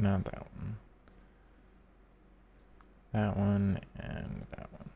Not that one. That one and that one.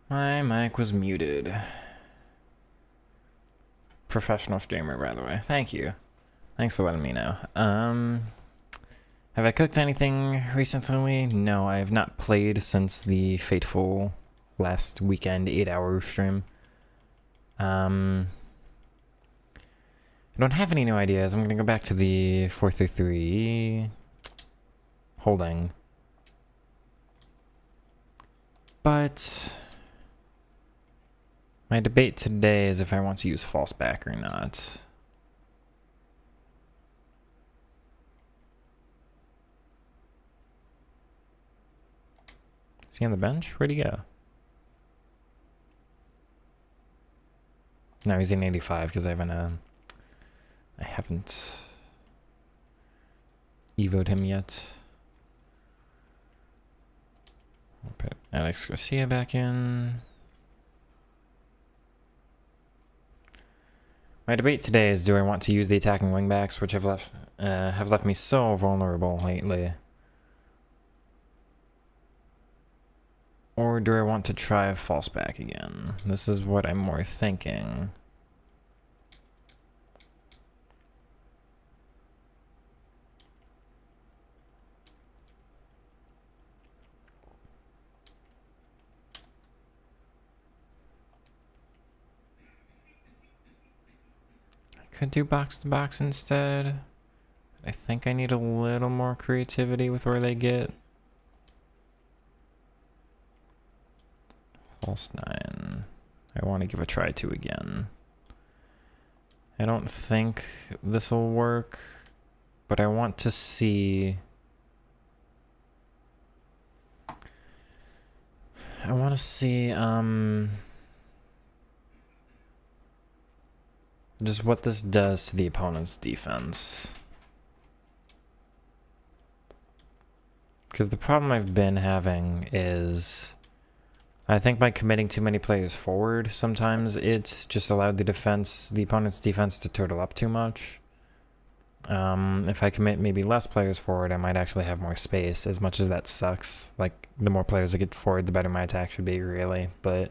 My mic was muted. Professional streamer, by the way. Thank you. Thanks for letting me know. Have I cooked anything recently? No, I have not played since the fateful last weekend 8-hour stream. I don't have any new ideas. I'm gonna go back to the 433 holding. But my debate today is if I want to use false back or not. Is he on the bench? Where'd he go? No, he's in 85 because I haven't evoed him yet. I'll put Alex Garcia back in. My debate today is, do I want to use the attacking wingbacks, which have left me so vulnerable lately, or do I want to try a false back again? This is what I'm more thinking. Could do box to box instead. I think I need a little more creativity with where they get. False 9. I want to give a try to again. I don't think this will work, but I want to see. I want to see just what this does to the opponent's defense. Because the problem I've been having is, I think by committing too many players forward, sometimes it's just allowed the opponent's defense to turtle up too much. If I commit maybe less players forward, I might actually have more space, as much as that sucks. Like, the more players I get forward, the better my attack should be, really. But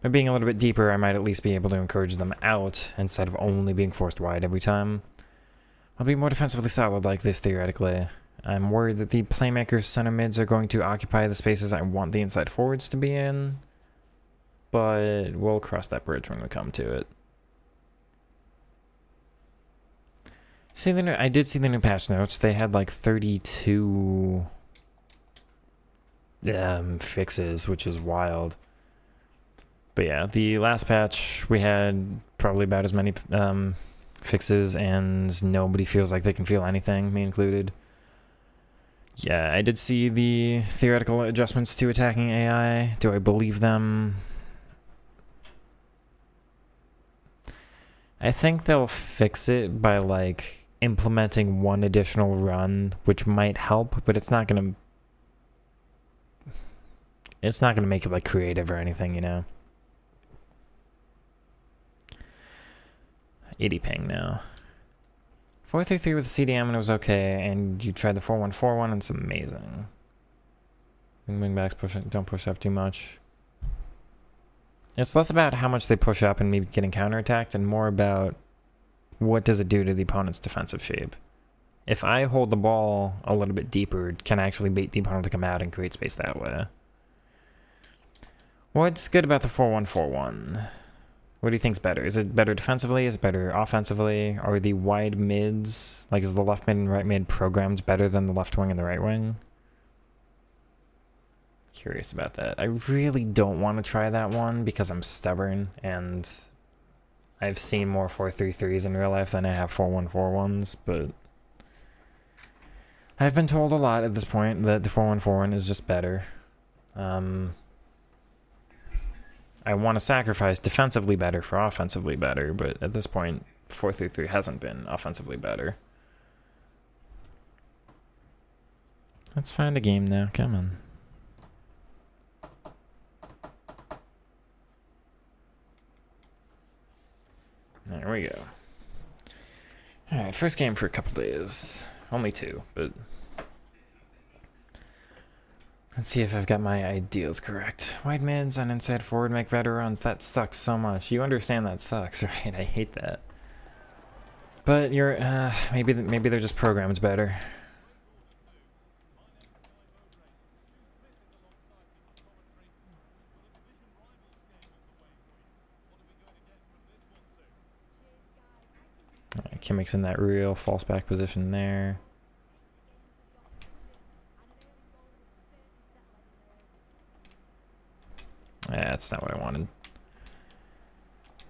by being a little bit deeper, I might at least be able to encourage them out, instead of only being forced wide every time. I'll be more defensively solid like this, theoretically. I'm worried that the playmakers center mids are going to occupy the spaces I want the inside forwards to be in, but we'll cross that bridge when we come to it. I did see the new patch notes. They had like 32 fixes, which is wild. But yeah, the last patch we had probably about as many fixes, and nobody feels like they can feel anything, me included. Yeah, I did see the theoretical adjustments to attacking AI. Do I believe them? I think they'll fix it by, like, implementing one additional run, which might help, but it's not gonna make it, like, creative or anything, you know? 80 ping now. 433 with the CDM and it was okay, and you tried the 4141 and it's amazing. Wingbacks don't push up too much. It's less about how much they push up and maybe getting counterattacked, and more about what does it do to the opponent's defensive shape. If I hold the ball a little bit deeper, can I actually bait the opponent to come out and create space that way? What's good about the 4141? What do you think's better? Is it better defensively? Is it better offensively? Are the wide mids, like, is the left mid and right mid programmed better than the left wing and the right wing? Curious about that. I really don't want to try that one because I'm stubborn, and I've seen more 433s in real life than I have 4141s, but I've been told a lot at this point that the 4141 is just better. I want to sacrifice defensively better for offensively better, but at this point, 433 hasn't been offensively better. Let's find a game now. Come on. There we go. Alright, first game for a couple days. Only 2, but let's see if I've got my ideals correct. Wide mids on inside forward make better runs. That sucks so much. You understand that sucks, right? I hate that. But you're, maybe they're just programmed better. Alright, Kimmick's in that real false back position there. Yeah, that's not what I wanted.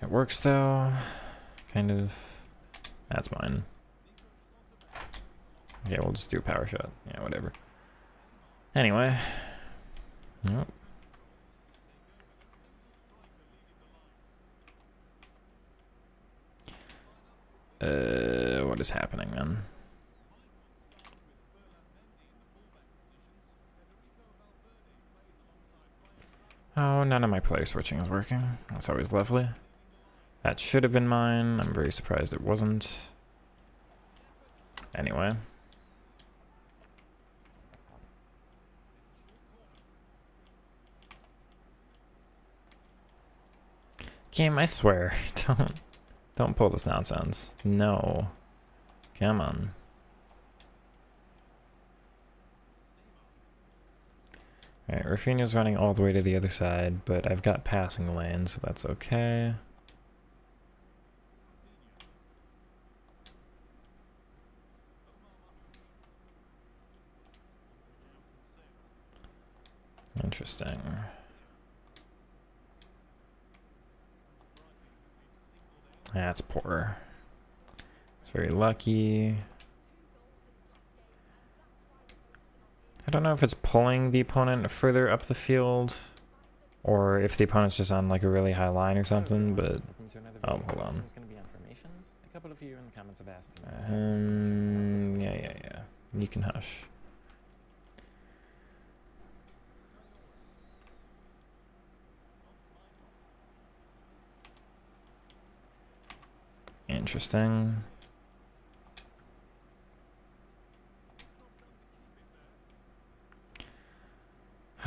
It works though. Kind of. That's mine. Okay, we'll just do a power shot. Yeah, whatever. Anyway. Yep. What is happening, man? Oh, none of my player switching is working. That's always lovely. That should have been mine. I'm very surprised it wasn't. Anyway. Game, I swear. Don't pull this nonsense. No. Come on. Alright, Rafinha's running all the way to the other side, but I've got passing lane, so that's okay. Interesting. That's poor. It's very lucky. I don't know if it's pulling the opponent further up the field, or if the opponent's just on like a really high line or something, but... Oh, hold on. A couple of you in the comments have asked. Yeah. You can hush. Interesting.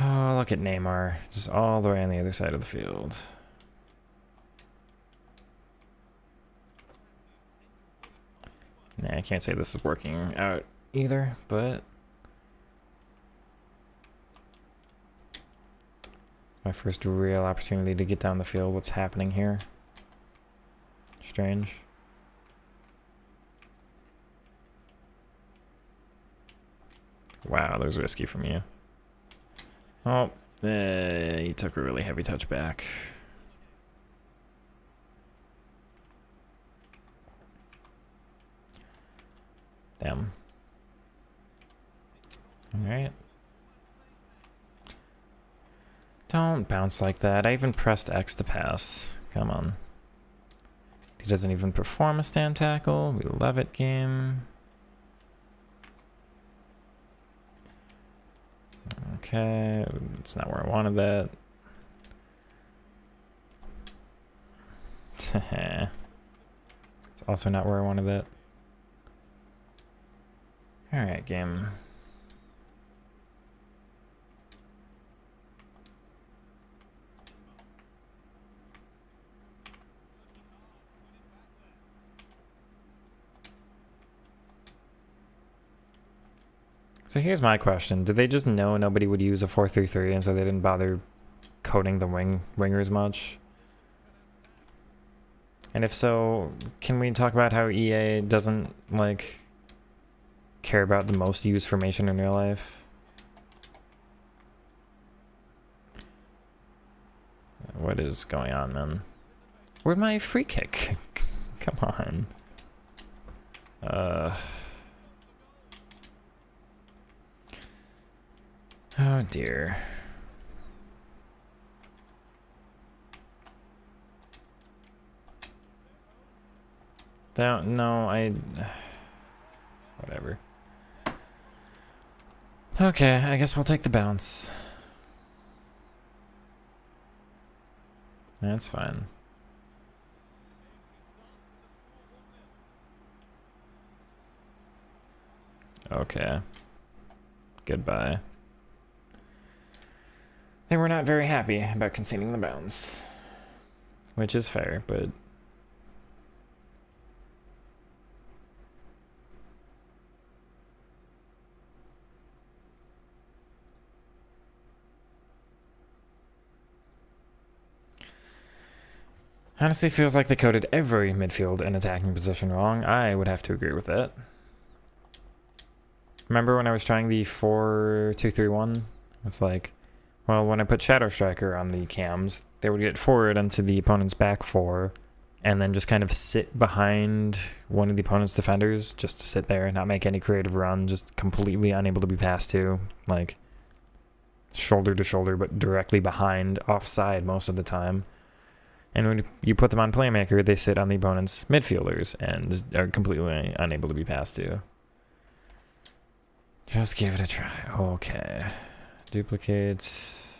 Oh, look at Neymar. Just all the way on the other side of the field. Nah, I can't say this is working out either, but... My first real opportunity to get down the field. What's happening here? Strange. Wow, that was risky from you. Oh, he took a really heavy touch back. Damn. Alright. Don't bounce like that. I even pressed X to pass. Come on. He doesn't even perform a stand tackle. We love it, game. Okay, it's not where I wanted that. It's also not where I wanted that. Alright, game. So here's my question. Did they just know nobody would use a 4-3-3 and so they didn't bother coding the wingers much? And if so, can we talk about how EA doesn't, like, care about the most used formation in real life? What is going on, man? Where'd my free kick? Come on. Oh dear. Whatever. Okay, I guess we'll take the bounce. That's fine. Okay. Goodbye. They were not very happy about conceding the bounce. Which is fair, but... Honestly, feels like they coded every midfield and attacking position wrong. I would have to agree with that. Remember when I was trying the 4-2-3-1? It's like, well, when I put Shadow Striker on the cams, they would get forward onto the opponent's back four, and then just kind of sit behind one of the opponent's defenders, just to sit there and not make any creative run, just completely unable to be passed to, like, shoulder to shoulder, but directly behind, offside most of the time. And when you put them on Playmaker, they sit on the opponent's midfielders and are completely unable to be passed to. Just give it a try. Okay. Duplicate.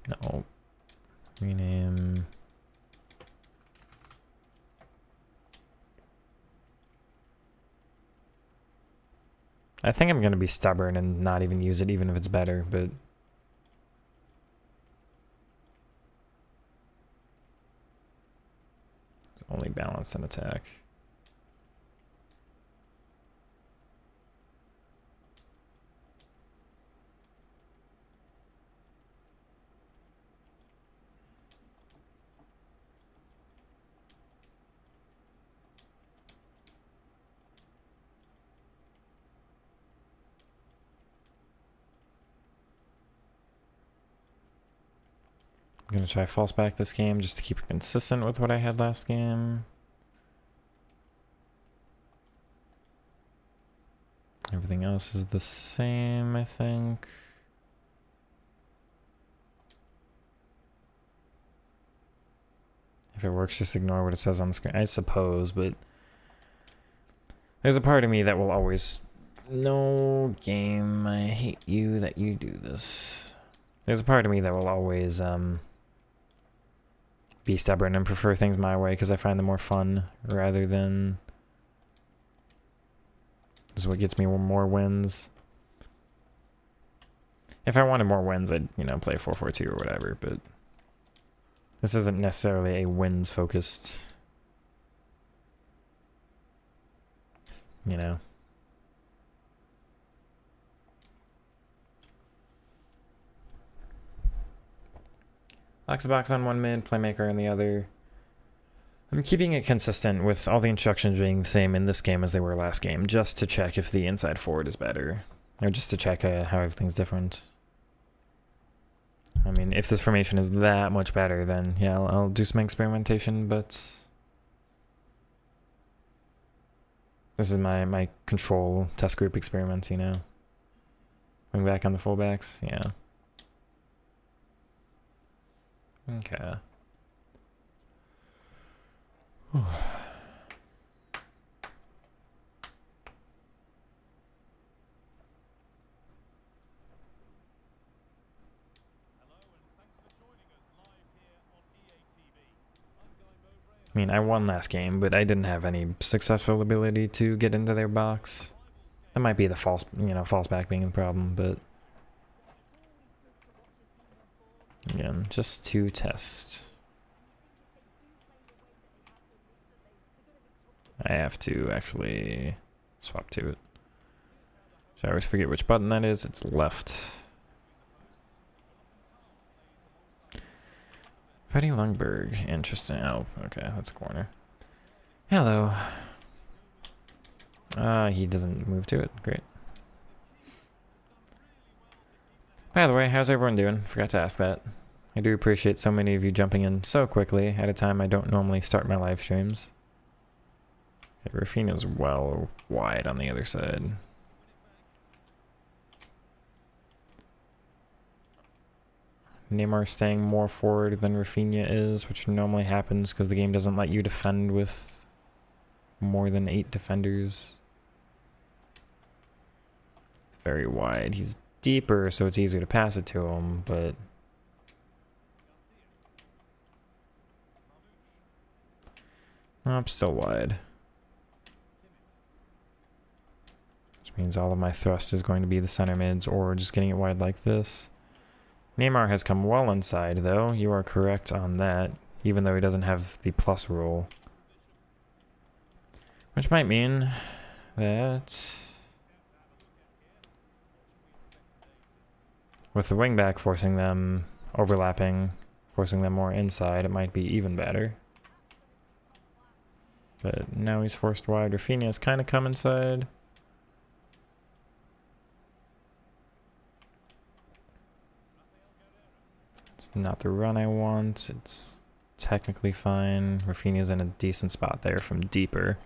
No. Rename. I think I'm going to be stubborn and not even use it, even if it's better, but... It's only balance and attack. I'm going to try false back this game just to keep it consistent with what I had last game. Everything else is the same, I think. If it works, just ignore what it says on the screen, I suppose, but there's a part of me that will always... No, game, I hate you that you do this. There's a part of me that will always, be stubborn and prefer things my way because I find them more fun rather than this is what gets me more wins. If I wanted more wins, I'd, you know, play 4-4-2 or whatever, but this isn't necessarily a wins focused, you know. Box a box on one mid, playmaker on the other. I'm keeping it consistent with all the instructions being the same in this game as they were last game, just to check if the inside forward is better. Or just to check how everything's different. I mean, if this formation is that much better, then yeah, I'll do some experimentation, but... This is my control test group experiment, you know? Going back on the fullbacks, yeah. Okay. I mean, I won last game, but I didn't have any successful ability to get into their box. That might be the false back being the problem, but... Again, just to test. I have to actually swap to it. So I always forget which button that is. It's left. Freddie Lundberg. Interesting. Oh, okay. That's a corner. Hello. He doesn't move to it. Great. By the way, how's everyone doing? Forgot to ask that. I do appreciate so many of you jumping in so quickly at a time I don't normally start my live streams. Okay, Rafinha's well wide on the other side. Neymar staying more forward than Rafinha is, which normally happens because the game doesn't let you defend with more than 8 defenders. It's very wide. He's deeper, so it's easier to pass it to him, but... I'm still wide. Which means all of my thrust is going to be the center mids or just getting it wide like this. Neymar has come well inside, though. You are correct on that, even though he doesn't have the plus rule. Which might mean that... with the wingback forcing them, overlapping, forcing them more inside, it might be even better. But now he's forced wide. Rafinha's kind of come inside. It's not the run I want. It's technically fine. Rafinha's in a decent spot there from deeper.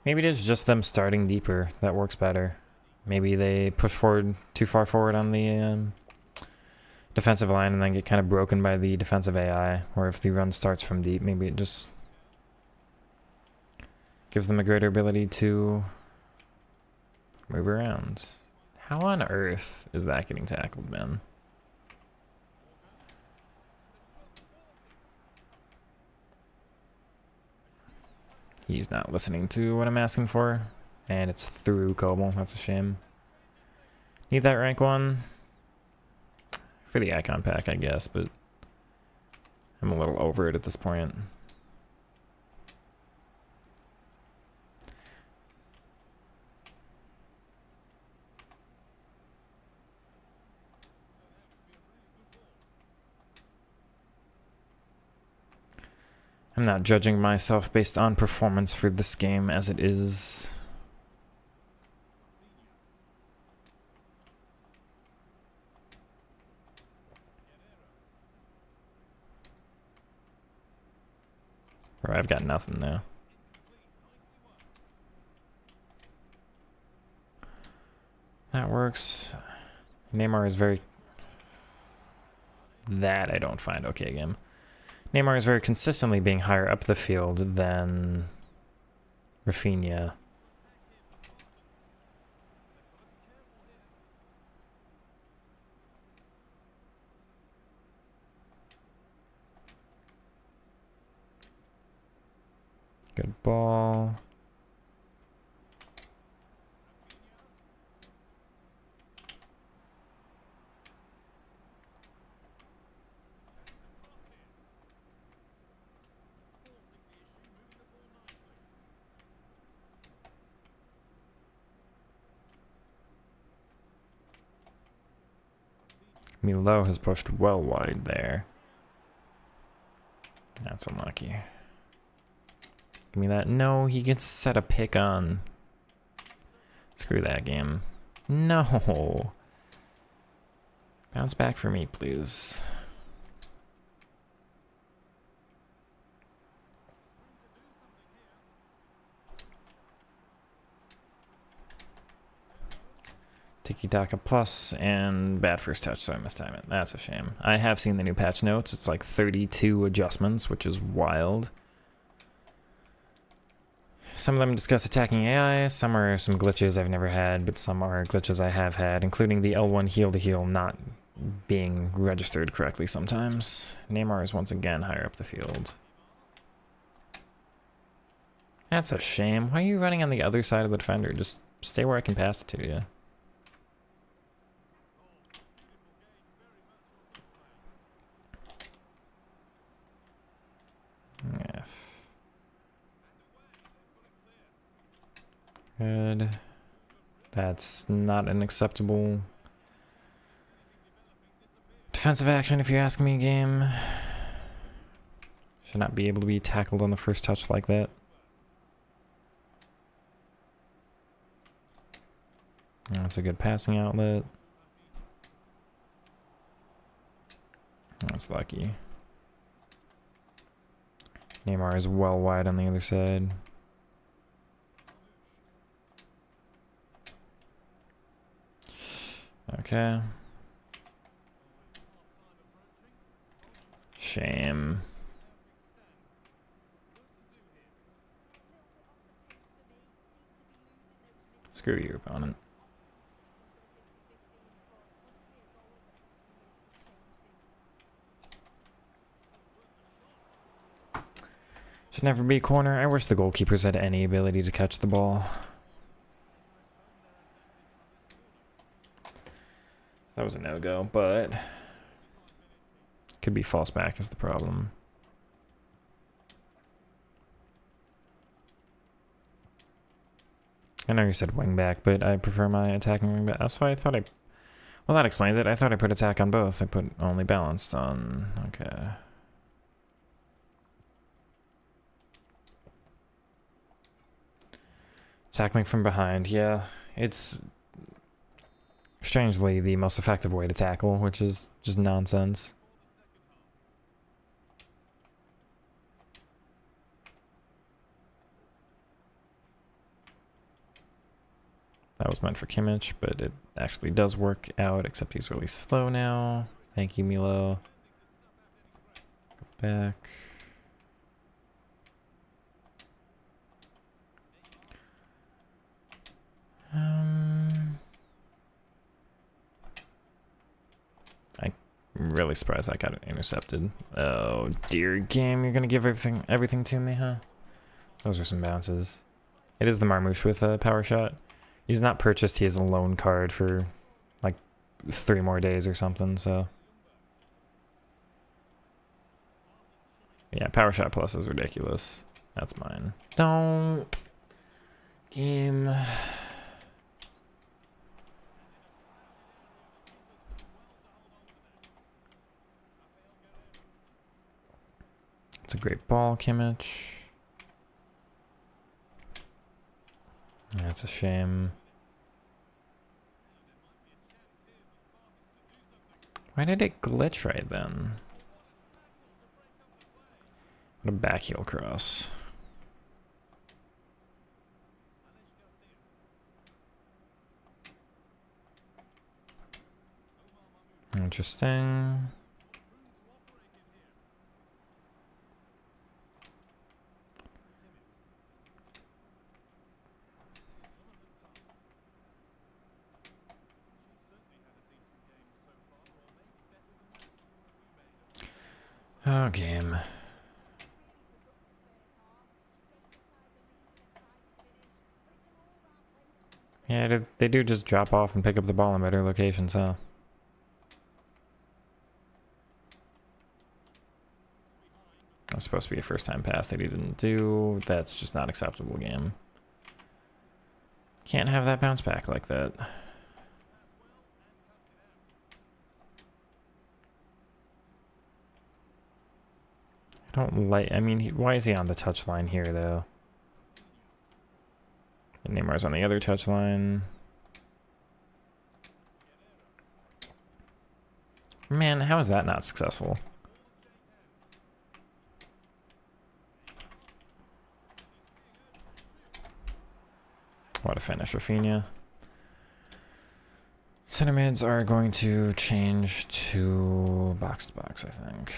Maybe it is just them starting deeper that works better. Maybe they push forward too far forward on the defensive line and then get kind of broken by the defensive AI. Or if the run starts from deep, maybe it just gives them a greater ability to move around. How on earth is that getting tackled, man? He's not listening to what I'm asking for. And it's through Koble. That's a shame. Need that rank 1? For the icon pack, I guess, but I'm a little over it at this point. I'm not judging myself based on performance for this game as it is. Bro, I've got nothing now. That works. Neymar is very... That I don't find okay game. Neymar is very consistently being higher up the field than Rafinha. Good ball. Milo has pushed well wide there. That's unlucky. Give me that. No, he gets set a pick on. Screw that game. No. Bounce back for me, please. Tiki-taka plus and bad first touch, so I missed time it. That's a shame. I have seen the new patch notes. It's like 32 adjustments, which is wild. Some of them discuss attacking AI, some are some glitches I've never had, but some are glitches I have had, including the L1 heal-to-heal not being registered correctly sometimes. Neymar is once again higher up the field. That's a shame. Why are you running on the other side of the defender? Just stay where I can pass it to you. F. Good. That's not an acceptable defensive action if you ask me, game. Should not be able to be tackled on the first touch like that. That's a good passing outlet. That's lucky. Neymar is well wide on the other side. Okay. Shame. Screw your opponent. Should never be a corner. I wish the goalkeepers had any ability to catch the ball. That was a no-go, but could be false back is the problem. I know you said wing back, but I prefer my attacking wing back. So I thought well, that explains it. I thought I put attack on both. I put only balanced on. Okay. Tackling from behind, yeah. It's strangely the most effective way to tackle, which is just nonsense. That was meant for Kimmich, but it actually does work out, except he's really slow now. Thank you, Milo. Go back. I'm really surprised I got it intercepted. Oh dear game, you're gonna give everything to me, huh? Those are some bounces. It is the Marmouche with a power shot. He's not purchased, he has a loan card for like 3 more days or something, so. Yeah, power shot plus is ridiculous. That's mine. Don't. Game. It's a great ball, Kimmich. That's a shame. Why did it glitch right then? What a back heel cross. Interesting. Oh, game. Yeah, they do just drop off and pick up the ball in better locations, huh? That was supposed to be a first-time pass that he didn't do. That's just not acceptable, game. Can't have that bounce back like that. I don't like... I mean, why is he on the touchline here, though? And Neymar's on the other touchline. Man, how is that not successful? What a finish, Rafinha. Center mids are going to change to box, I think.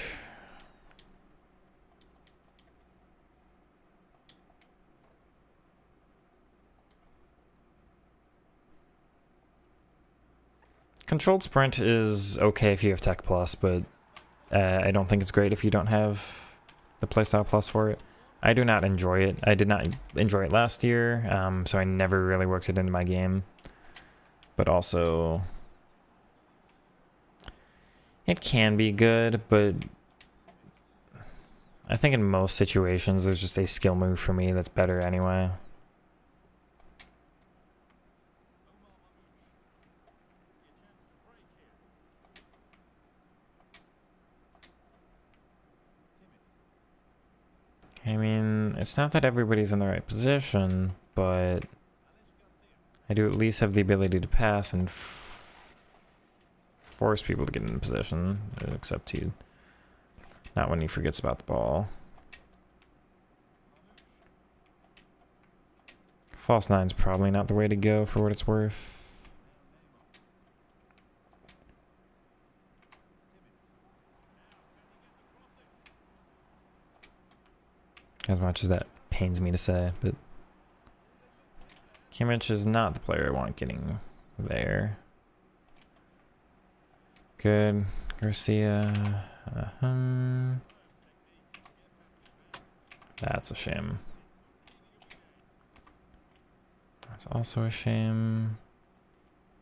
Controlled sprint is okay if you have Tech Plus, but I don't think it's great if you don't have the playstyle plus for it. I do not enjoy it. I did not enjoy it last year, so I never really worked it into my game. But also, it can be good, but I think in most situations there's just a skill move for me that's better anyway. I mean, it's not that everybody's in the right position, but I do at least have the ability to pass and force people to get in position, except he, not when he forgets about the ball. False nine's probably not the way to go for what it's worth. As much as that pains me to say, but Kimmich is not the player I want getting there. Good. Garcia. That's a shame. That's also a shame.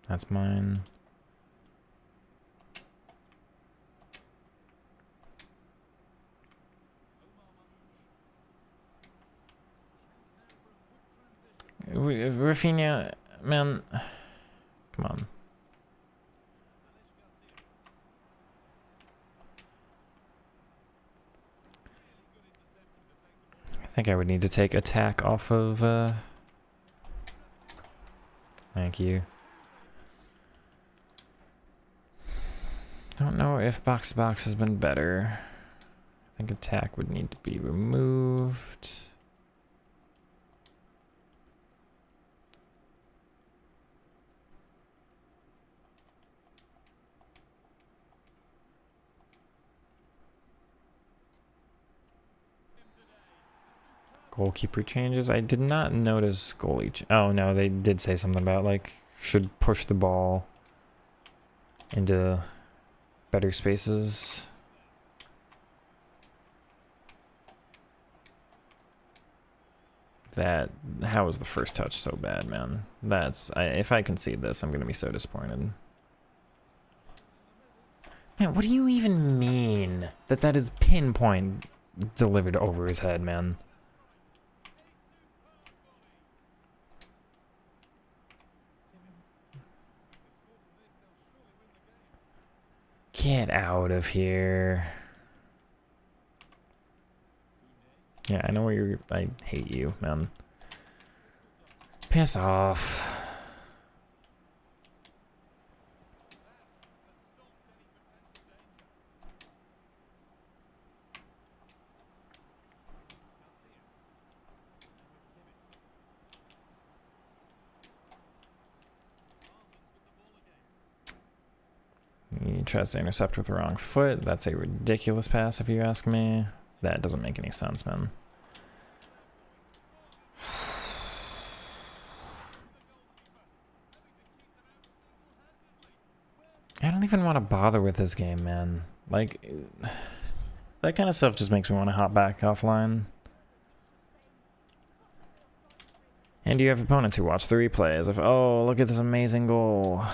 That's mine. Rafinha, man, come on. I think I would need to take attack off of, thank you. Don't know if box to box has been better. I think attack would need to be removed. Goalkeeper changes. I did not notice goalie. Oh no, they did say something about like should push the ball into better spaces. How was the first touch so bad, man? If I concede this, I'm gonna be so disappointed. Man, what do you even mean that is pinpoint delivered over his head, man? Get out of here. Yeah, I know where you're. I hate you, man. Piss off. He tries to intercept with the wrong foot. That's a ridiculous pass, if you ask me. That doesn't make any sense, man. I don't even want to bother with this game, man. Like, that kind of stuff just makes me want to hop back offline. And you have opponents who watch the replay as if, oh, look at this amazing goal.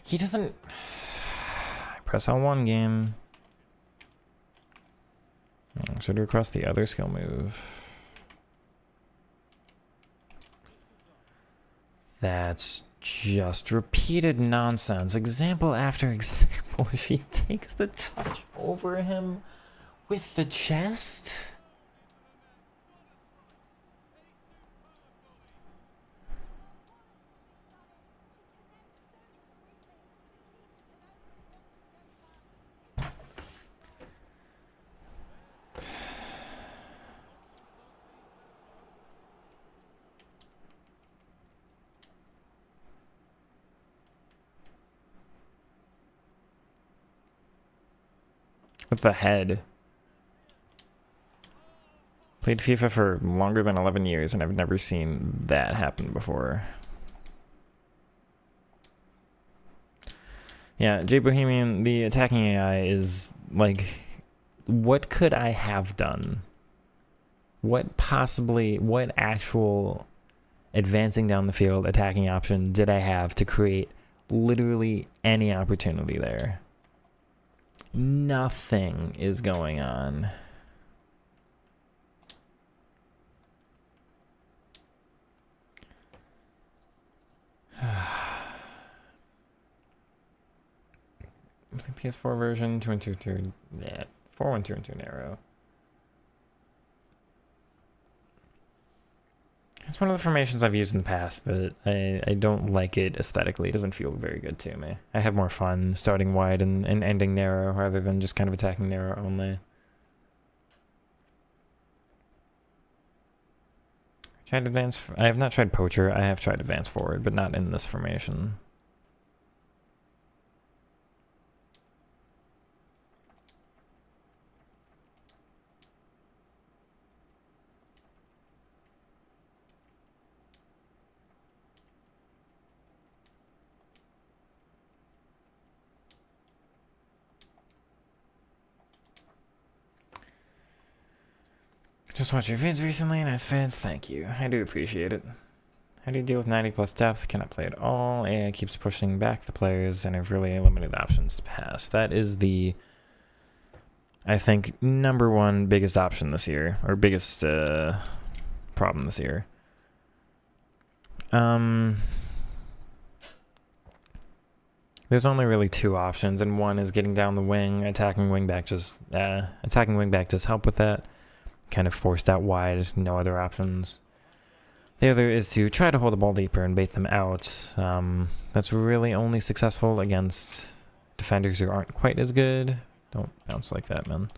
He doesn't... Press L1 game. Should request the other skill move. That's just repeated nonsense. Example after example. She takes the touch over him with the chest. With the head. Played FIFA for longer than 11 years and I've never seen that happen before. Yeah, J Bohemian, the attacking AI is like, what could I have done? What actual advancing down the field attacking option did I have to create literally any opportunity there? Nothing is going on. The PS4 version 2-1-2-2. Yeah, 4-1-2-2 narrow. It's one of the formations I've used in the past, but I don't like it aesthetically. It doesn't feel very good to me. I have more fun starting wide and ending narrow rather than just kind of attacking narrow only. Tried advance. I have not tried poacher. I have tried advance forward, but not in this formation. Just watched your vids recently. Nice vids. Thank you. I do appreciate it. How do you deal with 90 plus depth? Cannot play at all. AI keeps pushing back the players and have really limited options to pass. That is the, I think, #1 biggest option this year, or biggest problem this year. There's only really 2 options, and one is getting down the wing. Attacking wingback does help with that. Kind of forced out wide, no other options. The other is to try to hold the ball deeper and bait them out. That's really only successful against defenders who aren't quite as good. Don't bounce like that, man.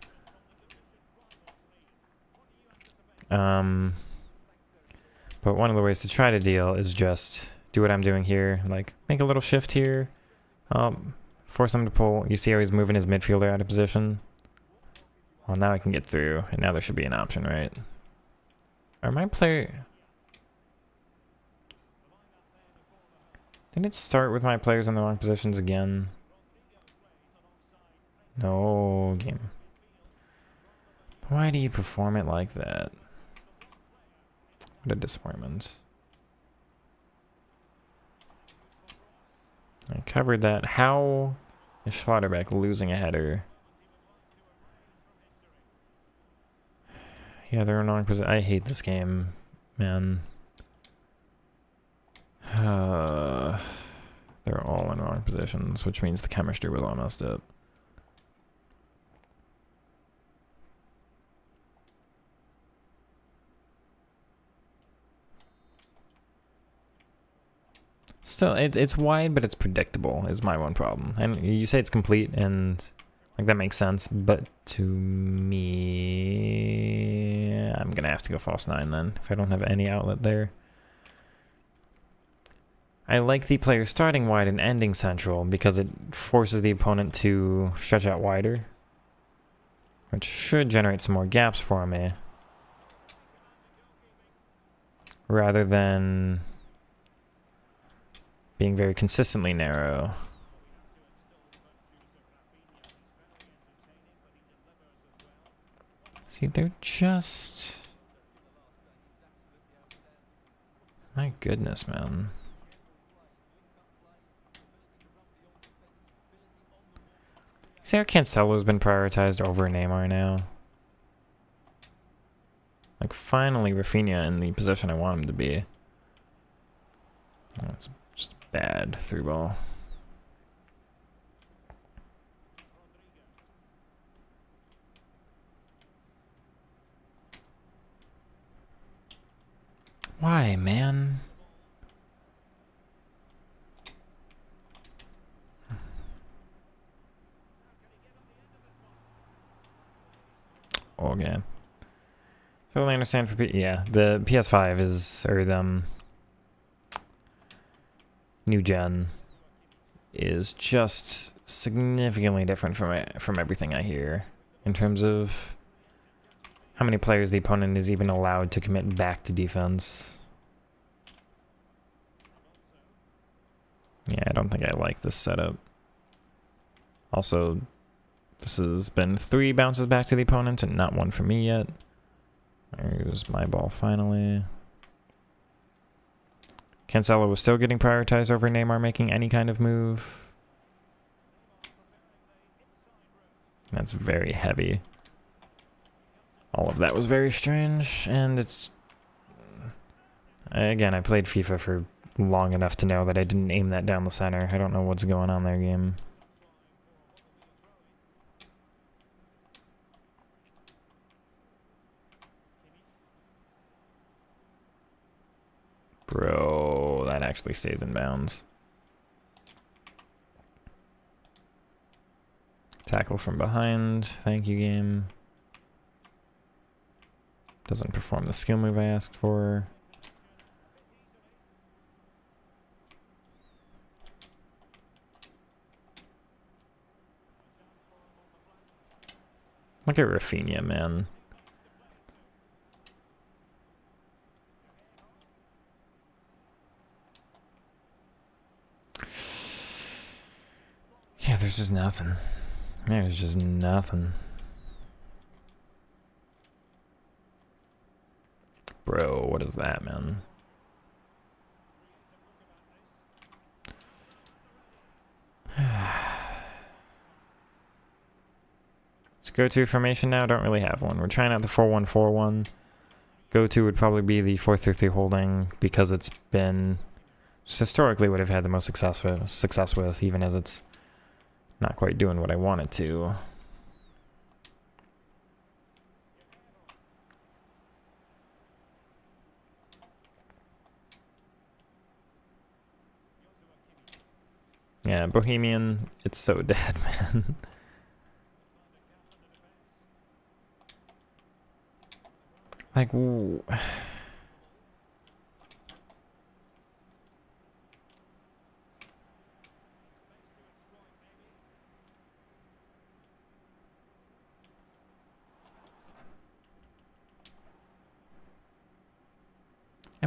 But one of the ways to try to deal is just do what I'm doing here, like make a little shift here, Force him to pull. You see how he's moving his midfielder out of position? Well, now I can get through, and now there should be an option, right? Are my player... Didn't it start with my players in the wrong positions again? No, game. Why do you perform it like that? What a disappointment. I covered that. How is Schlotterbeck losing a header? Yeah, they're in the wrong position. I hate this game, man. They're all in wrong positions, which means the chemistry was all messed up. Still, it's wide, but it's predictable, is my one problem. And you say it's complete, and like that makes sense, but to me, I'm gonna have to go false 9 then, if I don't have any outlet there. I like the player starting wide and ending central because it forces the opponent to stretch out wider, which should generate some more gaps for me, rather than being very consistently narrow. See, they're just... My goodness, man. See how Cancelo's been prioritized over Neymar now? Like, finally Rafinha in the position I want him to be. That's just bad through ball. Why, man? Okay. Totally understand for yeah, the PS5 is, or the new gen is just significantly different from everything I hear in terms of how many players the opponent is even allowed to commit back to defense. Yeah, I don't think I like this setup. Also, this has been 3 bounces back to the opponent and not 1 for me yet. There's my ball finally. Cancelo was still getting prioritized over Neymar making any kind of move. That's very heavy. All of that was very strange, and it's... Again, I played FIFA for long enough to know that I didn't aim that down the center. I don't know what's going on there, game. Bro, that actually stays in bounds. Tackle from behind. Thank you, game. Doesn't perform the skill move I asked for. Look at Rafinha, man. Yeah, there's just nothing. There's just nothing. Bro, what is that, man? Let's go-to formation now. Don't really have one. We're trying out the 4-1-4-1. Go-to would probably be the 4-3-3 holding because it's been just historically what I've had the most success with, even as it's not quite doing what I want it to. Yeah, Bohemian, it's so dead, man. Like, ooh.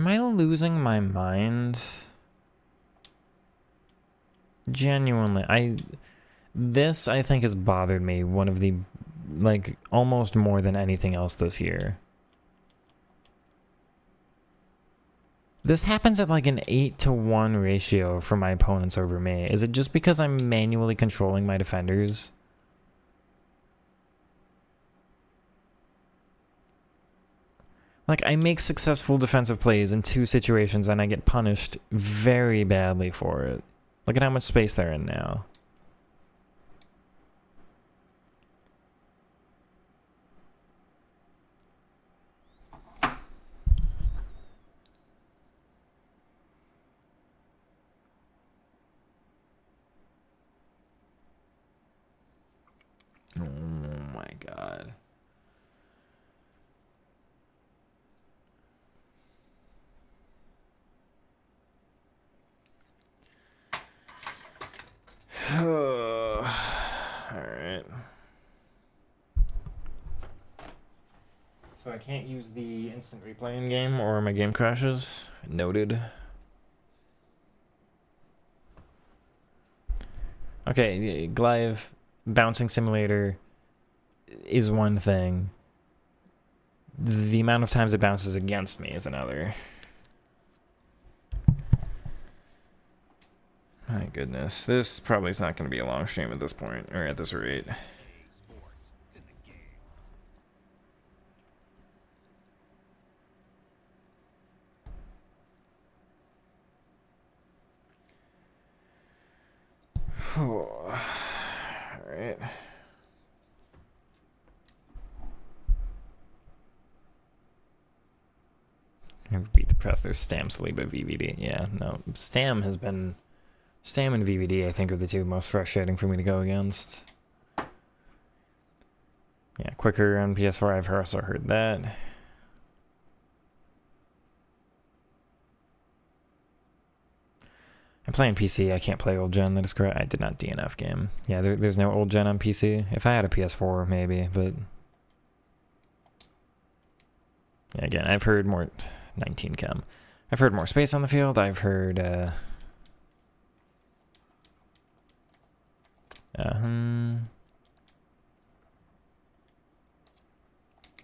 Am I losing my mind? Genuinely, this I think has bothered me one of the, like, almost more than anything else this year. This happens at like an 8-to-1 ratio for my opponents over me. Is it just because I'm manually controlling my defenders? Like, I make successful defensive plays in 2 situations and I get punished very badly for it. Look at how much space they're in now. Oh my god. Alright. So I can't use the instant replay in game or my game crashes. Noted. Okay, Glaive bouncing simulator is one thing. The amount of times it bounces against me is another. My goodness, this probably is not going to be a long stream at this point, or at this rate. Alright. Beat the press. There's Stam Saliba VVD. Yeah, no. Stam and VVD, I think, are the 2 most frustrating for me to go against. Yeah, quicker on PS4. I've also heard that. I'm playing PC. I can't play old gen. That is correct. I did not DNF game. Yeah, there's no old gen on PC. If I had a PS4, maybe, but yeah, again, I've heard more 19 chem. I've heard more space on the field. I've heard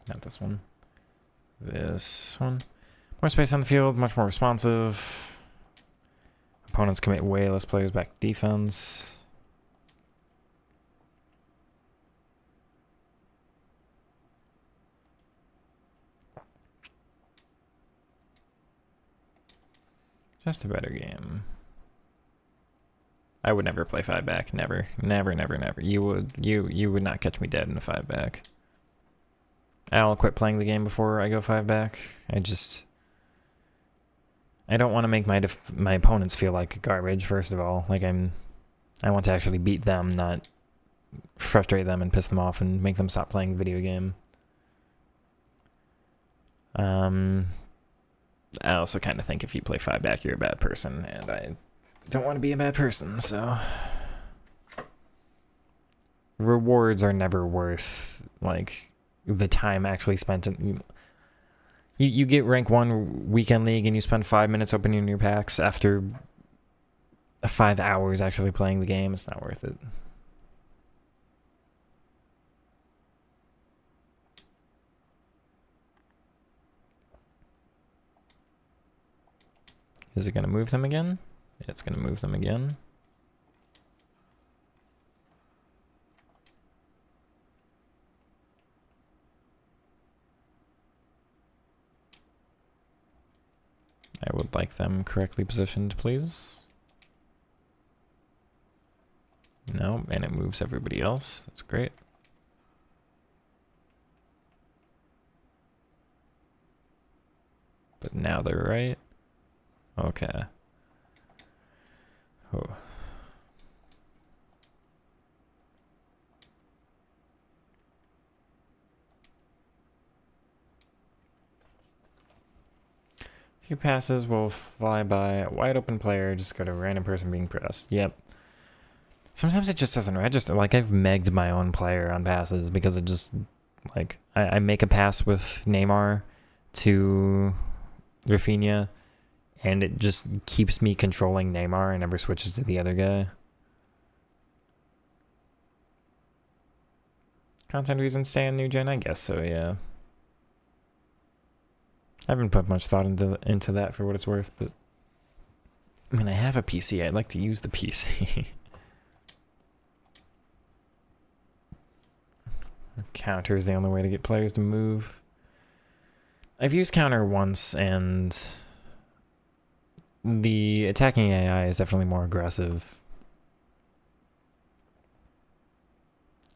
not this one. This one. More space on the field, much more responsive. Opponents commit way less players back to defense. Just a better game. I would never play 5-back. Never. Never, never, never. You would not catch me dead in a 5-back. I'll quit playing the game before I go 5-back. I don't want to make my opponents feel like garbage, first of all. Like, I want to actually beat them, not frustrate them and piss them off and make them stop playing the video game. I also kind of think if you play 5-back, you're a bad person, and I don't want to be a bad person, so... Rewards are never worth, like, the time actually spent in... You get rank 1 weekend league and you spend 5 minutes opening your packs after 5 hours actually playing the game. It's not worth it. Is it going to move them again? Yeah, it's going to move them again. I would like them correctly positioned, please. No, and it moves everybody else. That's great. But now they're right. Okay. Oh. Few passes will fly by a wide open player, just go to a random person being pressed. Yep. Sometimes it just doesn't register. Like, I've megged my own player on passes because it just, like, I make a pass with Neymar to Rafinha, and it just keeps me controlling Neymar and never switches to the other guy. Content reasons stay on new gen? I guess so, yeah. I haven't put much thought into that for what it's worth, but I mean, I have a PC. I'd like to use the PC. Counter is the only way to get players to move. I've used counter once, and the attacking AI is definitely more aggressive.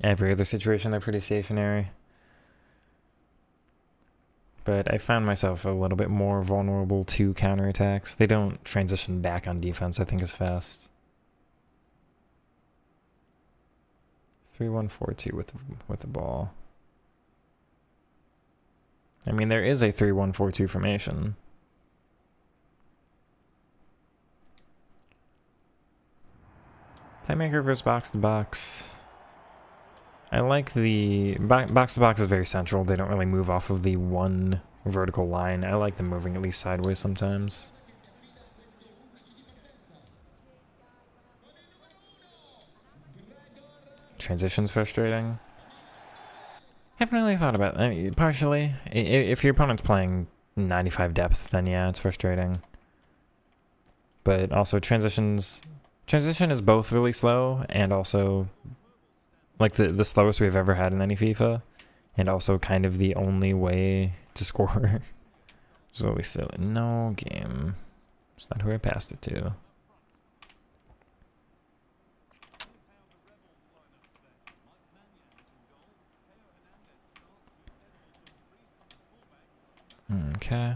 Every other situation, they're pretty stationary. But I found myself a little bit more vulnerable to counterattacks. They don't transition back on defense, I think, as fast. 3-1-4-2 with the ball. I mean, there is a 3-1-4-2 formation. Playmaker versus box to box. I like the box to box is very central. They don't really move off of the one vertical line. I like them moving at least sideways sometimes. Transition's frustrating. Haven't really thought about that. I mean, partially. If your opponent's playing 95 depth, then yeah, it's frustrating. But also transition is both really slow and also like the slowest we've ever had in any FIFA, and also kind of the only way to score. Which is always silly. No game. It's not who I passed it to. Okay.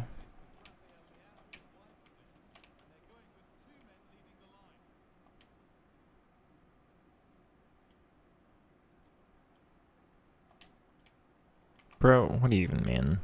Bro, what do you even mean?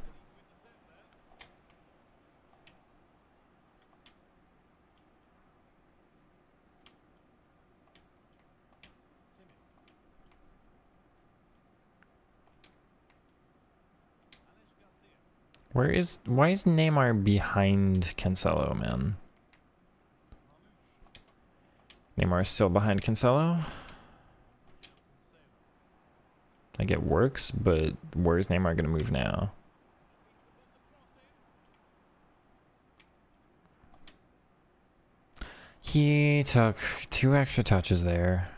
Why is Neymar behind Cancelo, man? Neymar is still behind Cancelo. Like, it works, but where's Neymar gonna move now? He took 2 extra touches there.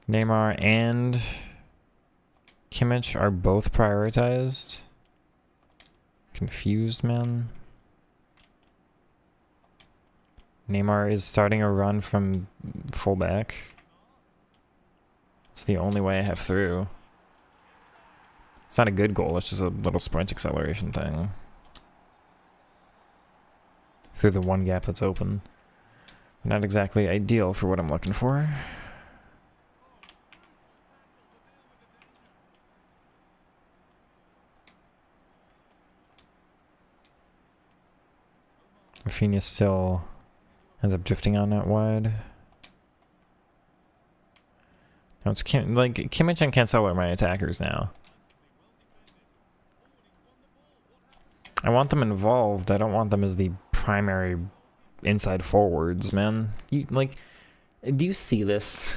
Neymar and Kimmich are both prioritized. Confused, man. Neymar is starting a run from fullback. It's the only way I have through. It's not a good goal, it's just a little sprint acceleration thing. Through the one gap that's open. Not exactly ideal for what I'm looking for. Rafinha still ends up drifting on that wide. No, it's Kimmich and Cancelo are my attackers now. I want them involved. I don't want them as the primary inside forwards, man. Do you see this?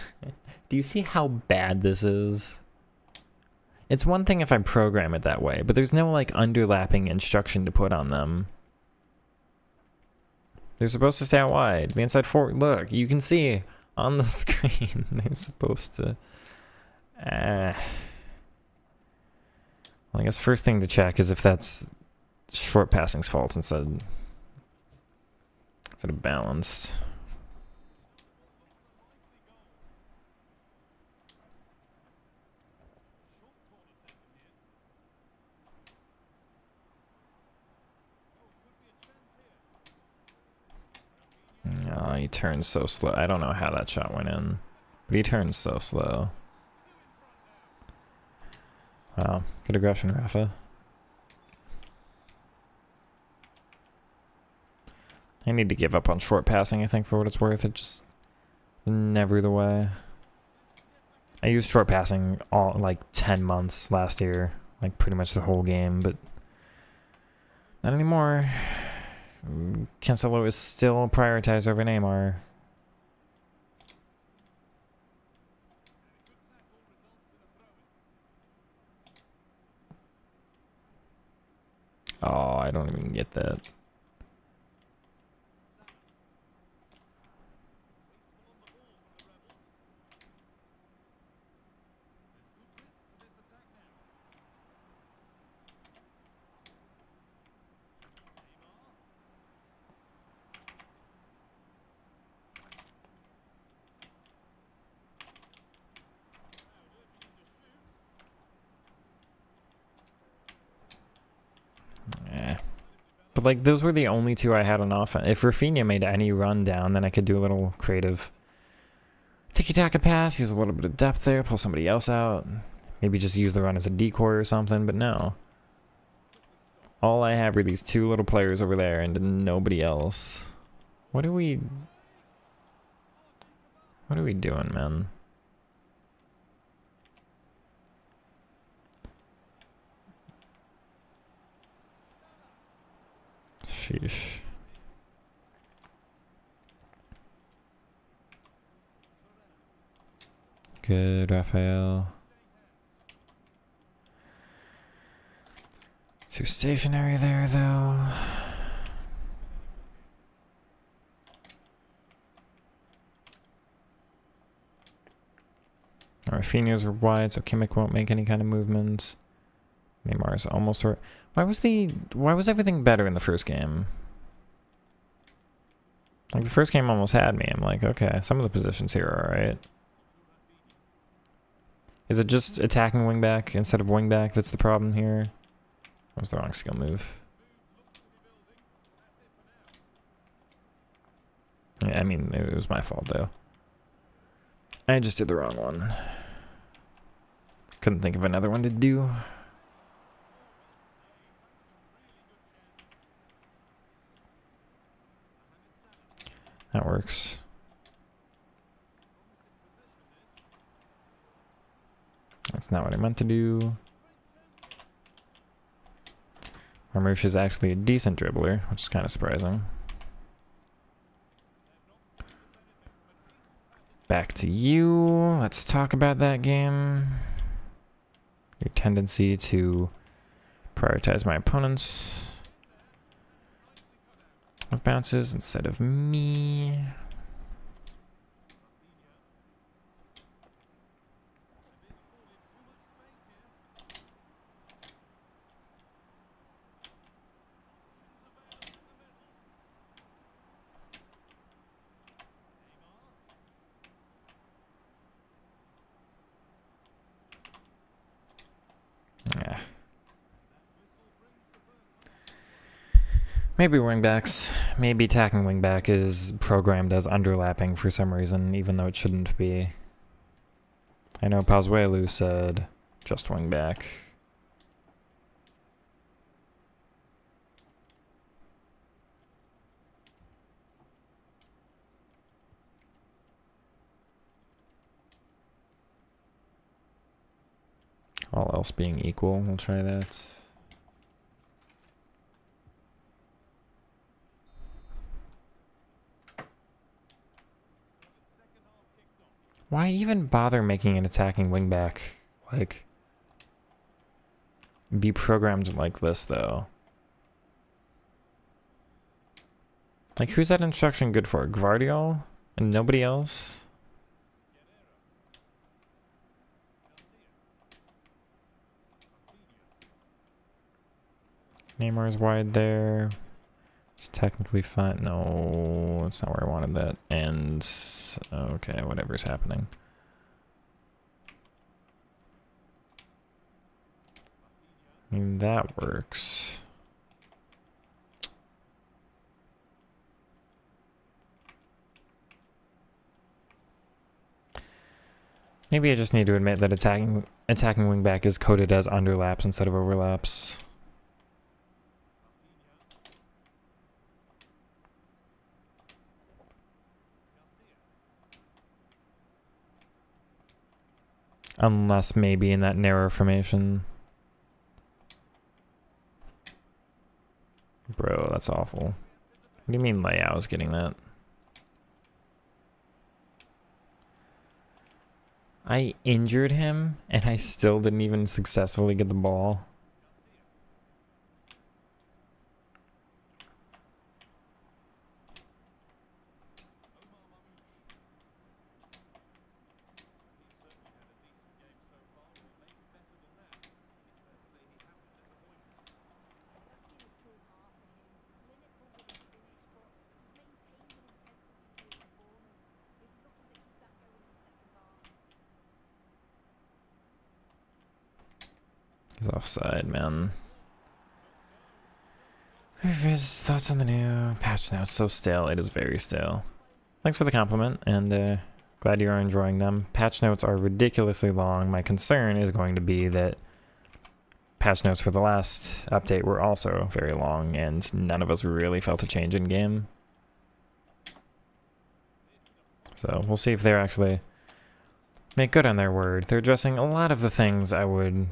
Do you see how bad this is? It's one thing if I program it that way, but there's no like underlapping instruction to put on them. They're supposed to stay out wide. The inside forward, look, you can see on the screen. They're supposed to. Well, I guess first thing to check is if that's short passing's fault instead of balanced. Oh, he turns so slow. I don't know how that shot went in, but he turns so slow. Wow, good aggression, Rafa. I need to give up on short passing, I think, for what it's worth. It just never the way. I used short passing all like 10 months last year, like pretty much the whole game, but not anymore. Cancelo is still prioritized over Neymar. Oh, I don't even get that. But like those were the only two I had on offense. If Rafinha made any run down, then I could do a little creative tiki-taka pass, use a little bit of depth there, pull somebody else out. Maybe just use the run as a decoy or something, but no. All I have are these two little players over there and nobody else. What are we doing, man? Sheesh. Good, Raphael. Too stationary there, though. Rafinha's wide, so Kimmich won't make any kind of movement. Neymar's almost. Why was everything better in the first game? Like the first game almost had me. I'm like, okay, some of the positions here are alright. Is it just attacking wingback instead of wingback that's the problem here? That was the wrong skill move. Yeah, I mean, it was my fault though. I just did the wrong one. Couldn't think of another one to do. That works. That's not what I meant to do. Marmouche is actually a decent dribbler, which is kind of surprising. Back to you. Let's talk about that game. Your tendency to prioritize my opponents with bounces instead of me. Yeah. Maybe wingbacks. Maybe attacking wingback is programmed as underlapping for some reason, even though it shouldn't be. I know Pazuelu said just wingback. All else being equal, we'll try that. Why even bother making an attacking wingback? Like, be programmed like this, though. Like, who's that instruction good for? Gvardiol? And nobody else? Neymar's wide there. It's technically fine. No, that's not where I wanted that. And okay, whatever's happening. I mean, that works. Maybe I just need to admit that attacking wingback is coded as underlaps instead of overlaps. Unless maybe in that narrow formation. Bro, that's awful. What do you mean Leao was getting that? I injured him, and I still didn't even successfully get the ball. He's offside, man. His thoughts on the new patch notes. So stale. It is very stale. Thanks for the compliment, and glad you are enjoying them. Patch notes are ridiculously long. My concern is going to be that patch notes for the last update were also very long, and none of us really felt a change in game. So we'll see if they're actually make good on their word. They're addressing a lot of the things I would,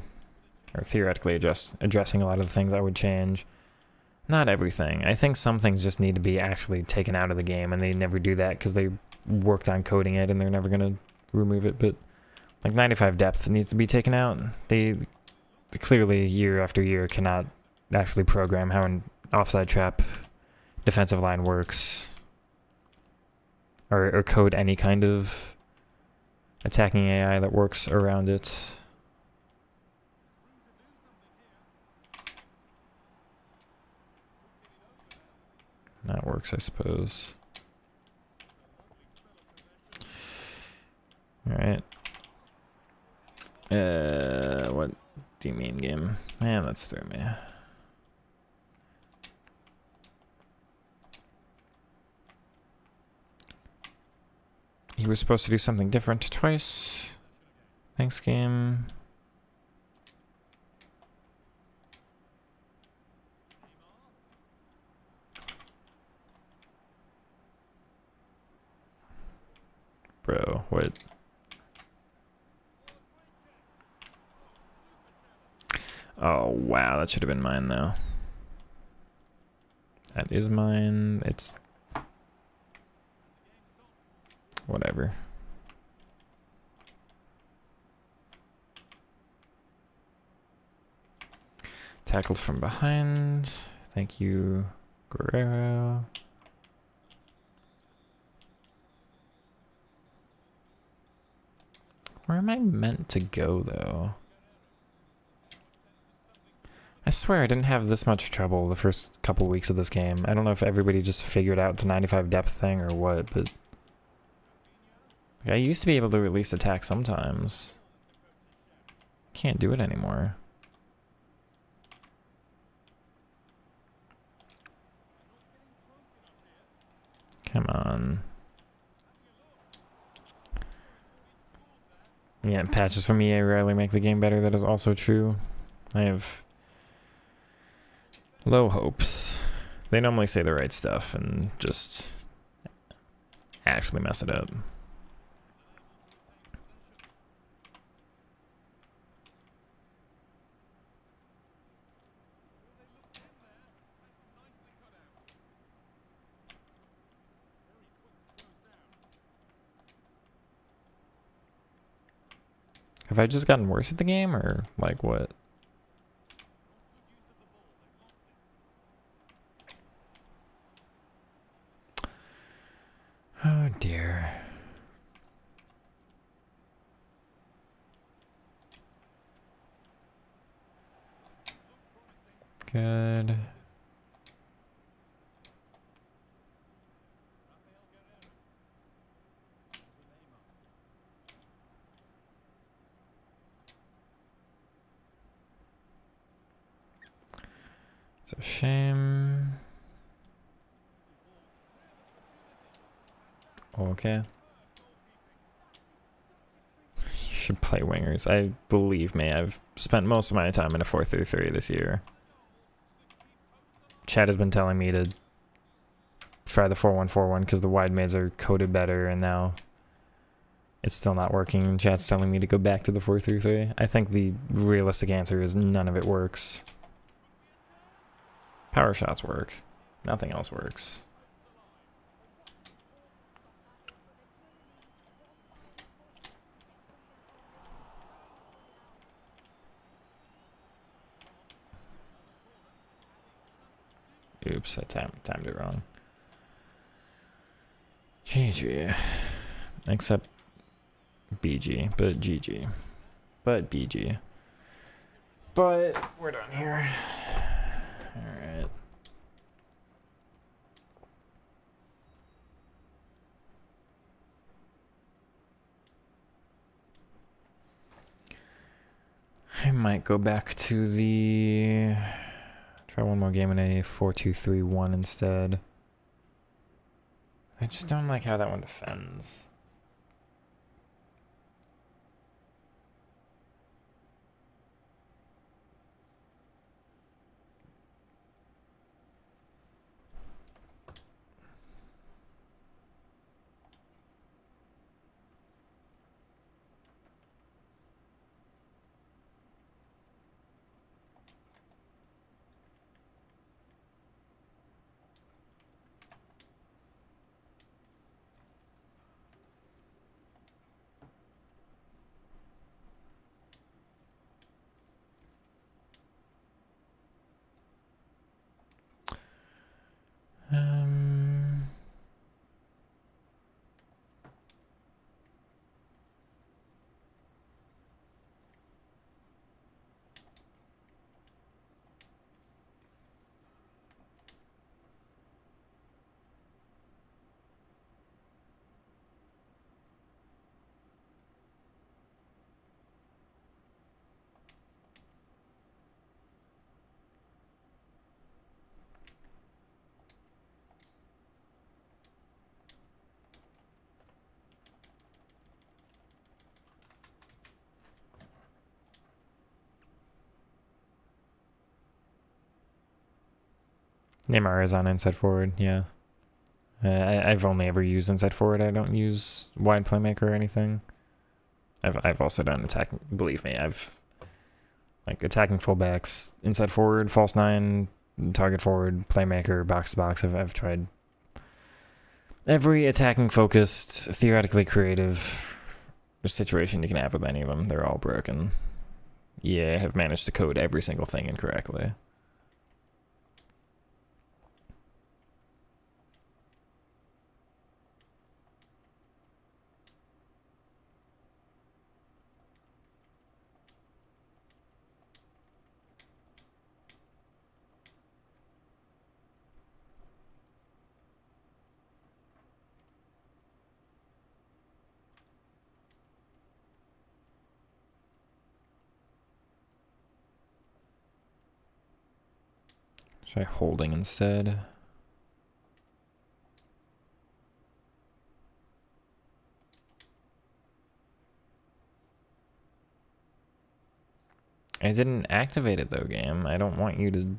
or theoretically addressing a lot of the things I would change. Not everything. I think some things just need to be actually taken out of the game, and they never do that because they worked on coding it and they're never going to remove it. But like 95 depth needs to be taken out. They clearly year after year cannot actually program how an offside trap defensive line works, or code any kind of attacking AI that works around it. That works, I suppose. Alright. What do you mean, game? Man, that's through me. He was supposed to do something different twice. Thanks, game. Bro, what? Oh, wow, that should have been mine, though. That is mine. It's... whatever. Tackled from behind. Thank you, Guerrero. Where am I meant to go, though? I swear I didn't have this much trouble the first couple weeks of this game. I don't know if everybody just figured out the 95 depth thing or what, but... like, I used to be able to release attack sometimes. Can't do it anymore. Come on. Yeah, patches from EA rarely make the game better. That is also true. I have low hopes. They normally say the right stuff and just actually mess it up. Have I just gotten worse at the game, or like what? Oh dear. Good. It's a shame. Okay. You should play wingers. I believe me, I've spent most of my time in a 4-3-3 this year. Chad has been telling me to try the 4-1-4-1 because the wide mids are coded better, and now It's still not working. Chat's telling me to go back to the 4-3-3. I think the realistic answer is none of it works. Power shots work. Nothing else works. Oops, I timed it wrong. GG. Except BG, but GG. But BG. But we're done here. Alright. I might go back to the... Try one more game in a 4-2-3-1 instead. I just don't like how that one defends. Neymar is on inside forward, yeah. I've only ever used inside forward. I don't use wide playmaker or anything. I've also done attacking. Believe me, I've like attacking fullbacks, inside forward, false nine, target forward, playmaker, box to box. I've tried every attacking focused, theoretically creative situation you can have with any of them. They're all broken. Yeah, I have managed to code every single thing incorrectly. Try holding instead. I didn't activate it though, game. I don't want you to...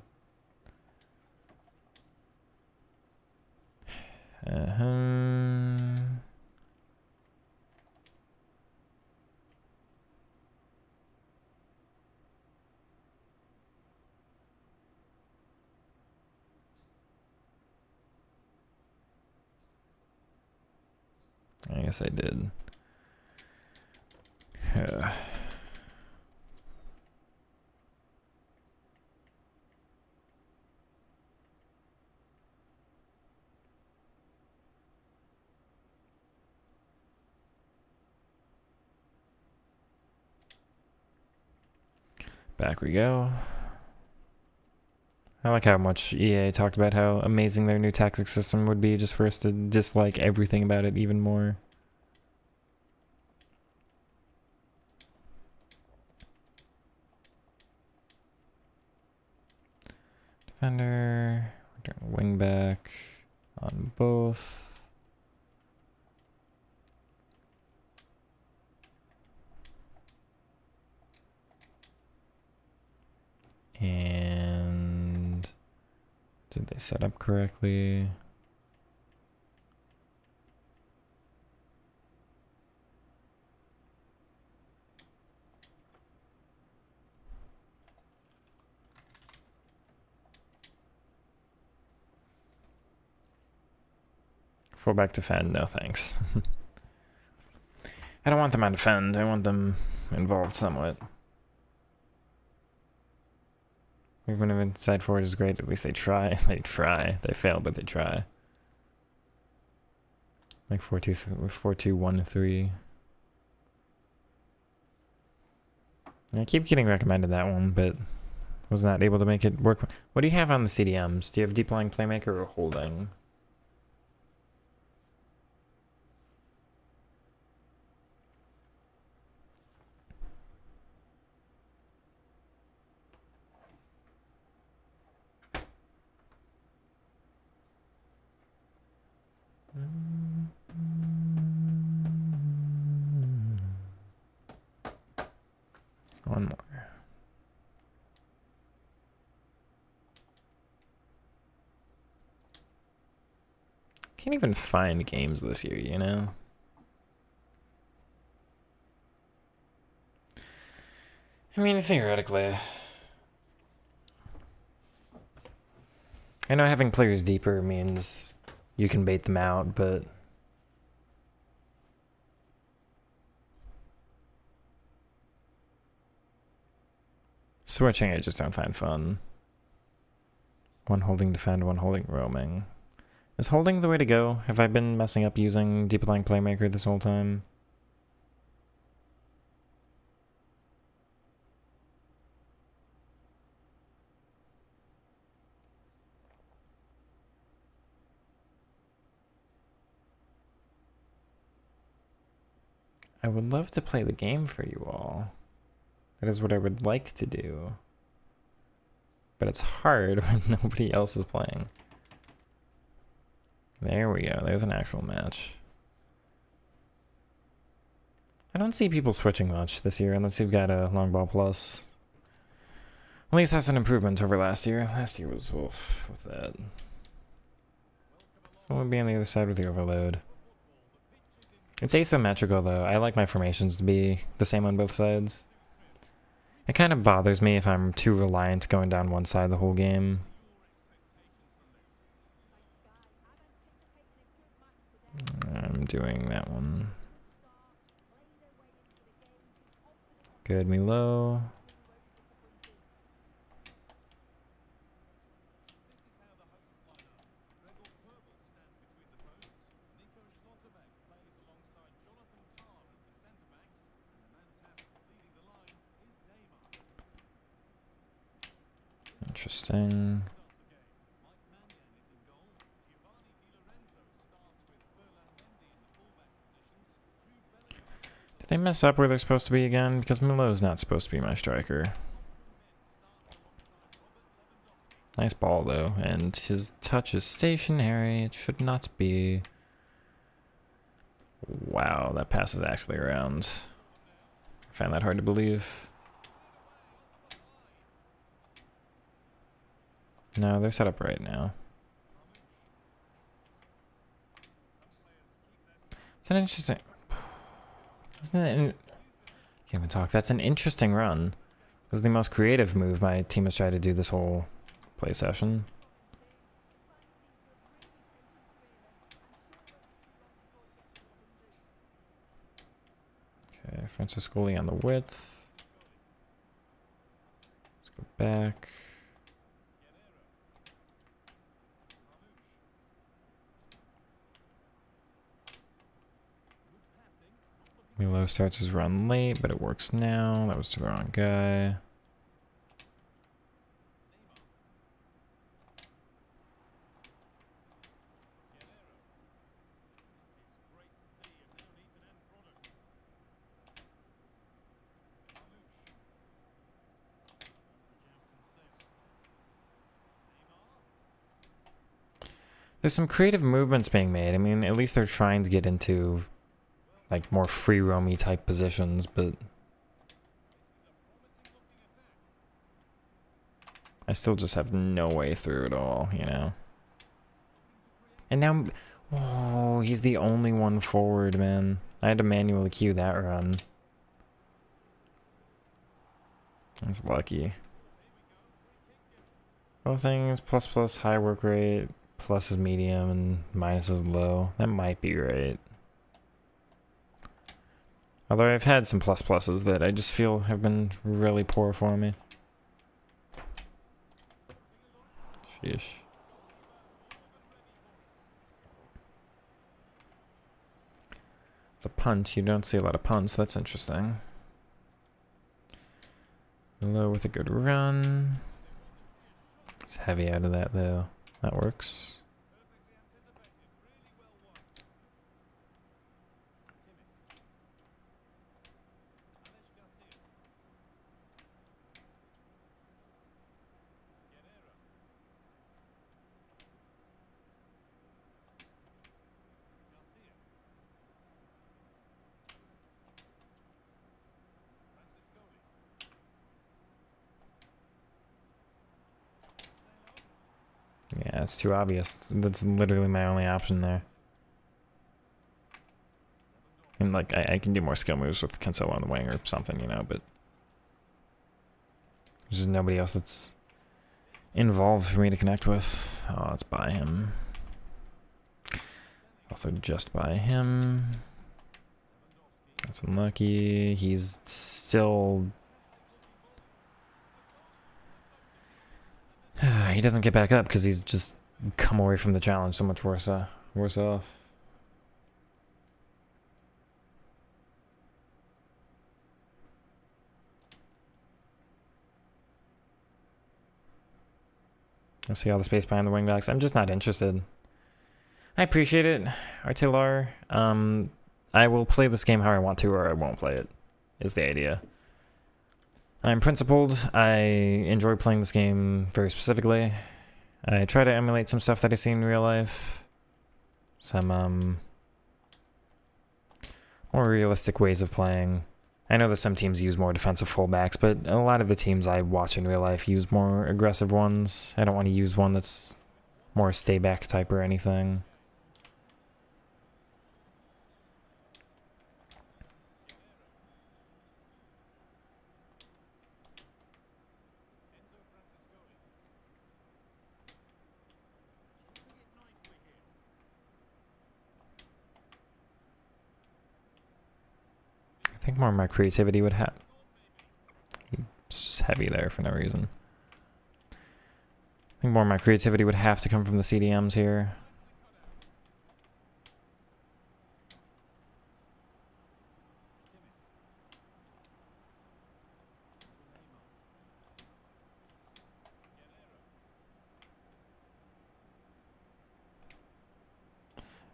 I guess I did. Back we go. I like how much EA talked about how amazing their new tactics system would be just for us to dislike everything about it even more. Defender, we're doing wing back on both. And did they set up correctly? Fullback defend, no thanks. I don't want them on defend, I want them involved somewhat. Movement of inside forward is great, at least they try. They try. They fail, but they try. Like 4-2-1-3. I keep getting recommended that one, but was not able to make it work. What do you have on the CDMs? Do you have deep lying playmaker or holding? One more. Can't even find games this year, you know? I mean, theoretically. I know having players deeper means you can bait them out, but switching I just don't find fun. One holding defend, one holding roaming. Is holding the way to go? Have I been messing up using deep lying playmaker this whole time? I would love to play the game for you all. That is what I would like to do. But it's hard when nobody else is playing. There we go. There's an actual match. I don't see people switching much this year unless you've got a long ball plus. At least that's an improvement over last year. Last year was oof with that. So we'll be on the other side with the overload. It's asymmetrical though. I like my formations to be the same on both sides. It kind of bothers me if I'm too reliant going down one side the whole game. I'm doing that one. Good, me low. Interesting. Did they mess up where they're supposed to be again? Because Milo's not supposed to be my striker. Nice ball though, and his touch is stationary. It should not be. Wow, that pass is actually around. I find that hard to believe. No, they're set up right now. It's an interesting... Isn't it... Can't even talk. That's an interesting run. This is the most creative move my team has tried to do this whole play session. Okay, Franciscoli on the width. Let's go back. Milo starts his run late, but it works now. That was to the wrong guy. There's some creative movements being made. I mean, at least they're trying to get into like more free roamy type positions, but I still just have no way through it all, you know. And now, oh, he's the only one forward, man. I had to manually cue that run. That's lucky. Both things, plus high work rate, plus is medium and minus is low. That might be right. Although I've had some pluses that I just feel have been really poor for me. Sheesh. It's a punt. You don't see a lot of punts. That's interesting. Low with a good run. It's heavy out of that though. That works. Yeah, it's too obvious. That's literally my only option there. And like, I can do more skill moves with Cancelo on the wing or something, you know, but there's just nobody else that's involved for me to connect with. Oh, let's buy him. Also just buy him. That's unlucky. He's still... he doesn't get back up because he's just come away from the challenge so much worse off. I see all the space behind the wingbacks. I'm just not interested. I appreciate it, Artilar. I will play this game how I want to, or I won't play it, is the idea. I'm principled. I enjoy playing this game very specifically. I try to emulate some stuff that I see in real life. Some more realistic ways of playing. I know that some teams use more defensive fullbacks, but a lot of the teams I watch in real life use more aggressive ones. I don't want to use one that's more stay back type or anything. I think more of my creativity would have... It's just heavy there for no reason. I think more of my creativity would have to come from the CDMs here.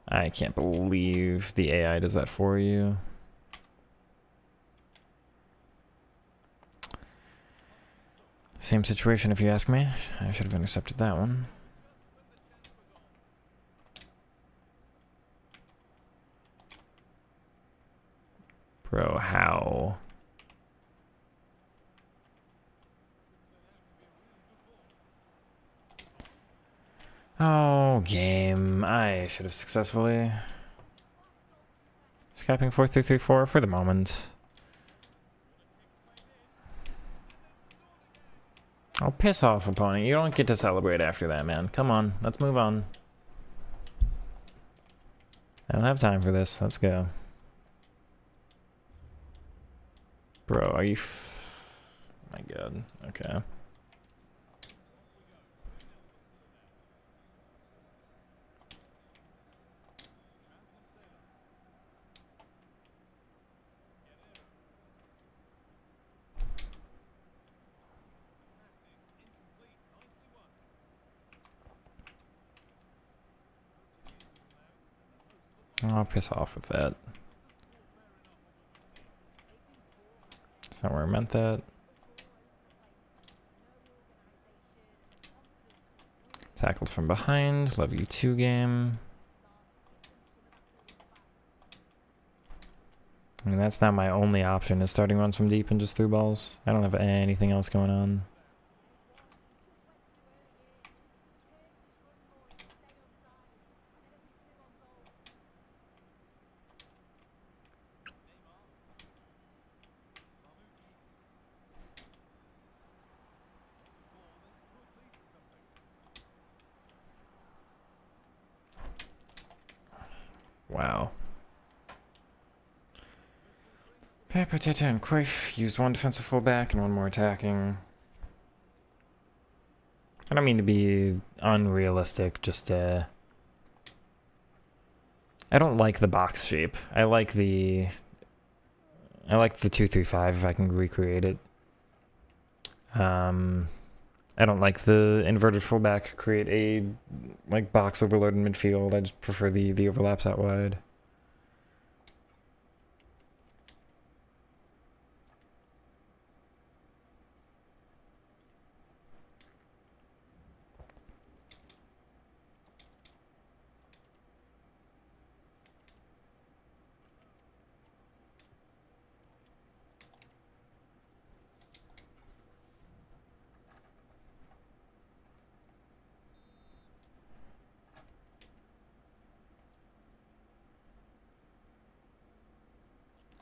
I can't believe the AI does that for you. Same situation if you ask me. I should have intercepted that one. Bro, how? Oh, game. I should have successfully. Scrapping 4-3-3-4 for the moment. Oh, piss off, opponent. You don't get to celebrate after that, man. Come on, let's move on. I don't have time for this. Let's go. Bro, are you... My god. Okay. I'll piss off with that. That's not where I meant that. Tackled from behind. Love you too, game. I mean, that's not my only option, is starting runs from deep and just through balls. I don't have anything else going on. Wow. Pepateta and Cruyff used one defensive fullback and one more attacking. I don't mean to be unrealistic, just I don't like the box shape. I like the 2-3-5 if I can recreate it. I don't like the inverted fullback create a like box overload in midfield. I just prefer the overlaps out wide.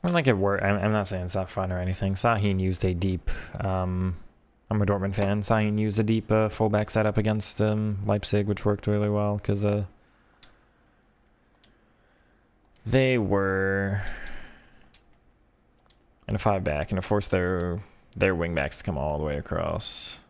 I like it work. I'm not saying it's not fun or anything. Sahin used a deep. I'm a Dortmund fan. Sahin used a deep fullback setup against Leipzig, which worked really well because they were in a 5-back and it forced their wingbacks to come all the way across.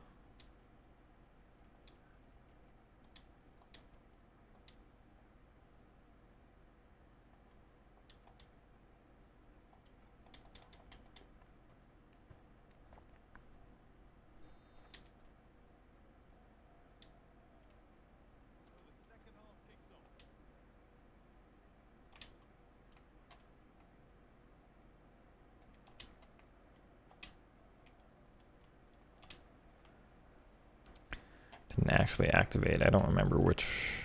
Didn't actually activate. I don't remember which.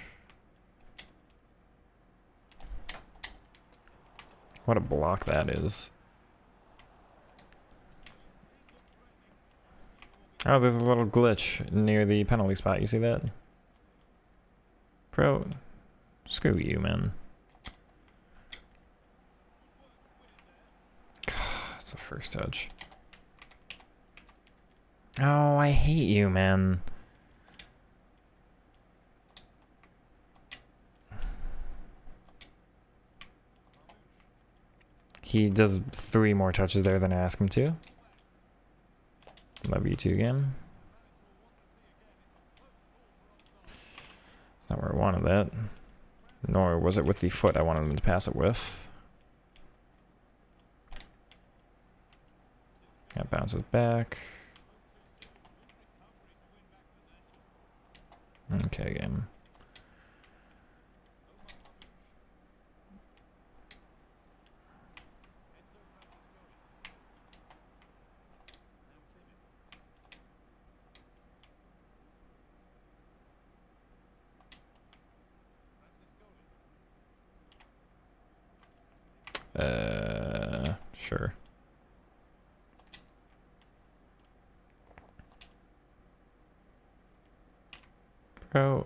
What a block that is. Oh, there's a little glitch near the penalty spot. You see that? Bro, screw you, man. That's a first touch. Oh, I hate you, man. He does 3 more touches there than I asked him to. Love you too again. That's not where I wanted that. Nor was it with the foot I wanted him to pass it with. That bounces back. Okay, game. Sure. Bro.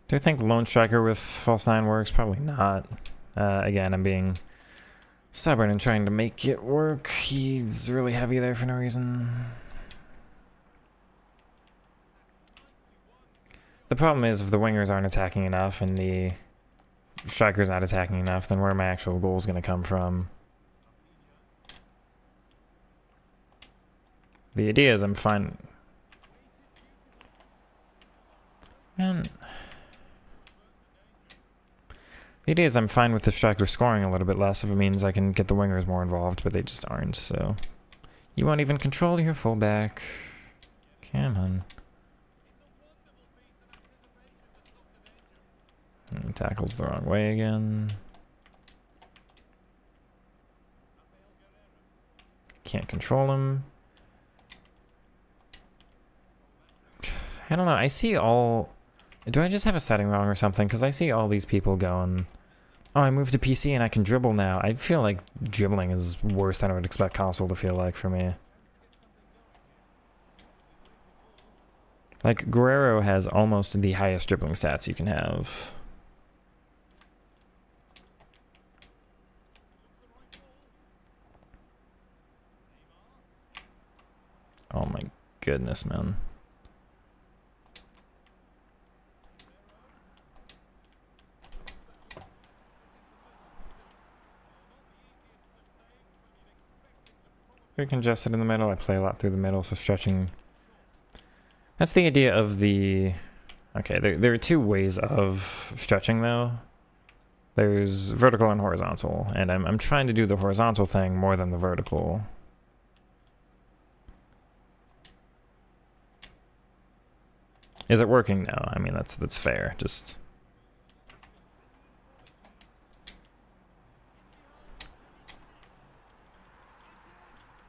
Do I think lone striker with false 9 works? Probably not. Again, I'm being stubborn and trying to make it work. He's really heavy there for no reason. The problem is if the wingers aren't attacking enough and the striker's not attacking enough, then where are my actual goals going to come from? The idea is I'm fine. Man. The idea is I'm fine with the striker scoring a little bit less if it means I can get the wingers more involved, but they just aren't, so. You won't even control your fullback. Come on. And tackles the wrong way again. Can't control him. I don't know, I see all... Do I just have a setting wrong or something? Because I see all these people going... Oh, I moved to PC and I can dribble now. I feel like dribbling is worse than I would expect console to feel like for me. Like, Guerrero has almost the highest dribbling stats you can have. my goodness, man. Very congested in the middle. I play a lot through the middle, so stretching. That's the idea of the... Okay, there are two ways of stretching, though. There's vertical and horizontal, and I'm trying to do the horizontal thing more than the vertical. Is it working now? I mean, that's fair. Just...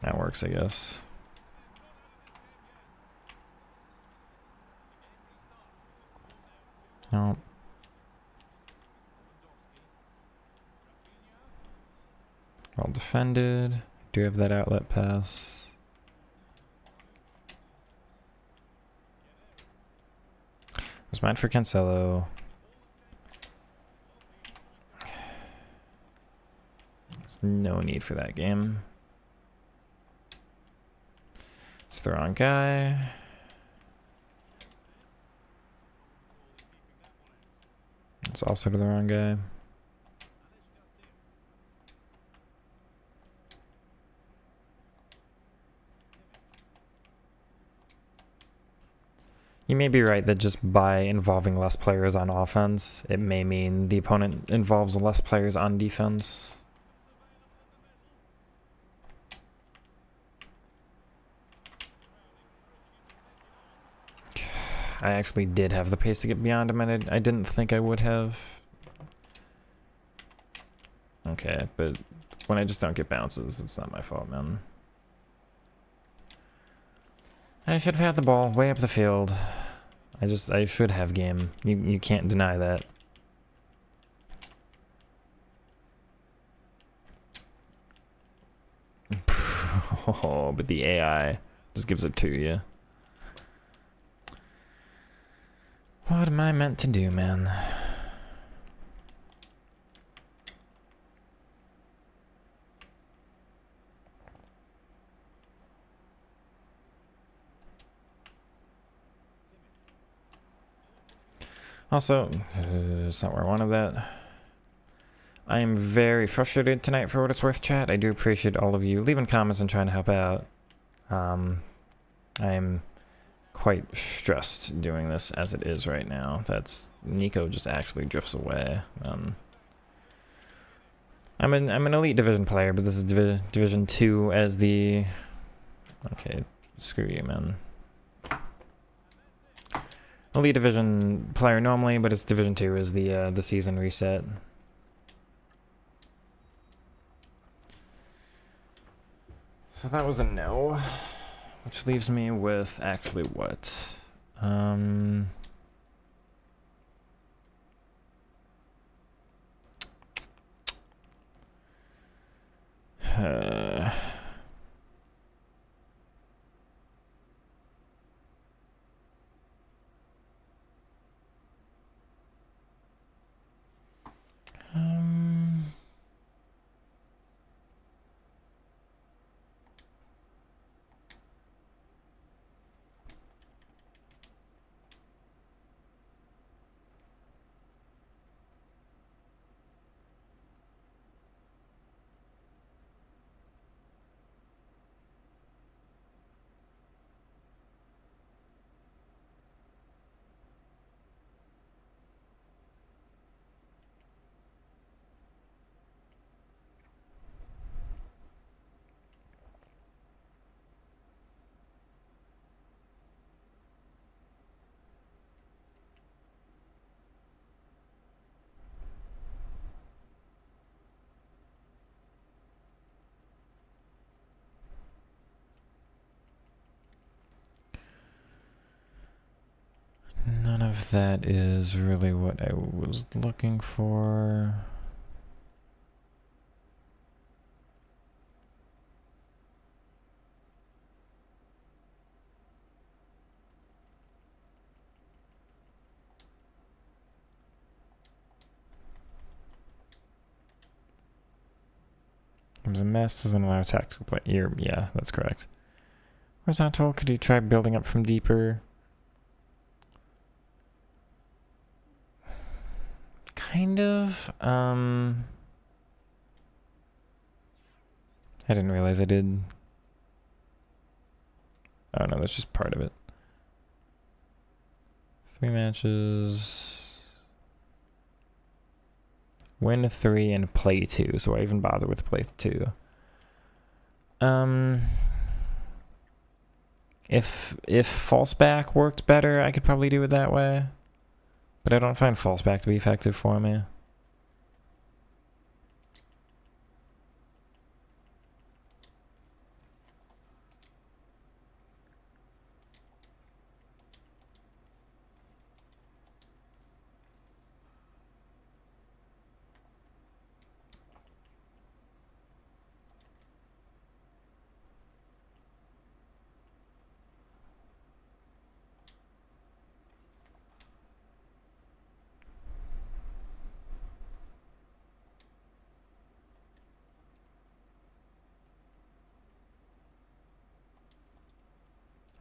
That works, I guess. No. Well defended. Do have that outlet pass. Was mine for Cancelo. There's no need for that game. It's the wrong guy. It's also to the wrong guy. You may be right that just by involving less players on offense, it may mean the opponent involves less players on defense. I actually did have the pace to get beyond him, and I didn't think I would have. Okay, but when I just don't get bounces, it's not my fault, man. I should have had the ball way up the field. I should have game. You can't deny that. Oh, but the AI just gives it to you. What am I meant to do, man? Also, it's not where I wanted that. I am very frustrated tonight for what it's worth, chat. I do appreciate all of you leaving comments and trying to help out. I am quite stressed doing this as it is right now. That's Nico just actually drifts away. I'm an elite division player, but this is division 2 as the... Okay, screw you, man. Elite division player normally, but it's division 2 as the season reset. So that was a no. Which leaves me with actually what? None of that is really what I was looking for. Game's a mess, doesn't allow tactical play. Yeah, that's correct. Horizontal, could you try building up from deeper? Kind of. I didn't realize I did. Oh no, that's just part of it. 3 matches. Win 3 and play 2, so I even bother with play 2. If false back worked better, I could probably do it that way. But I don't find false back to be effective for me.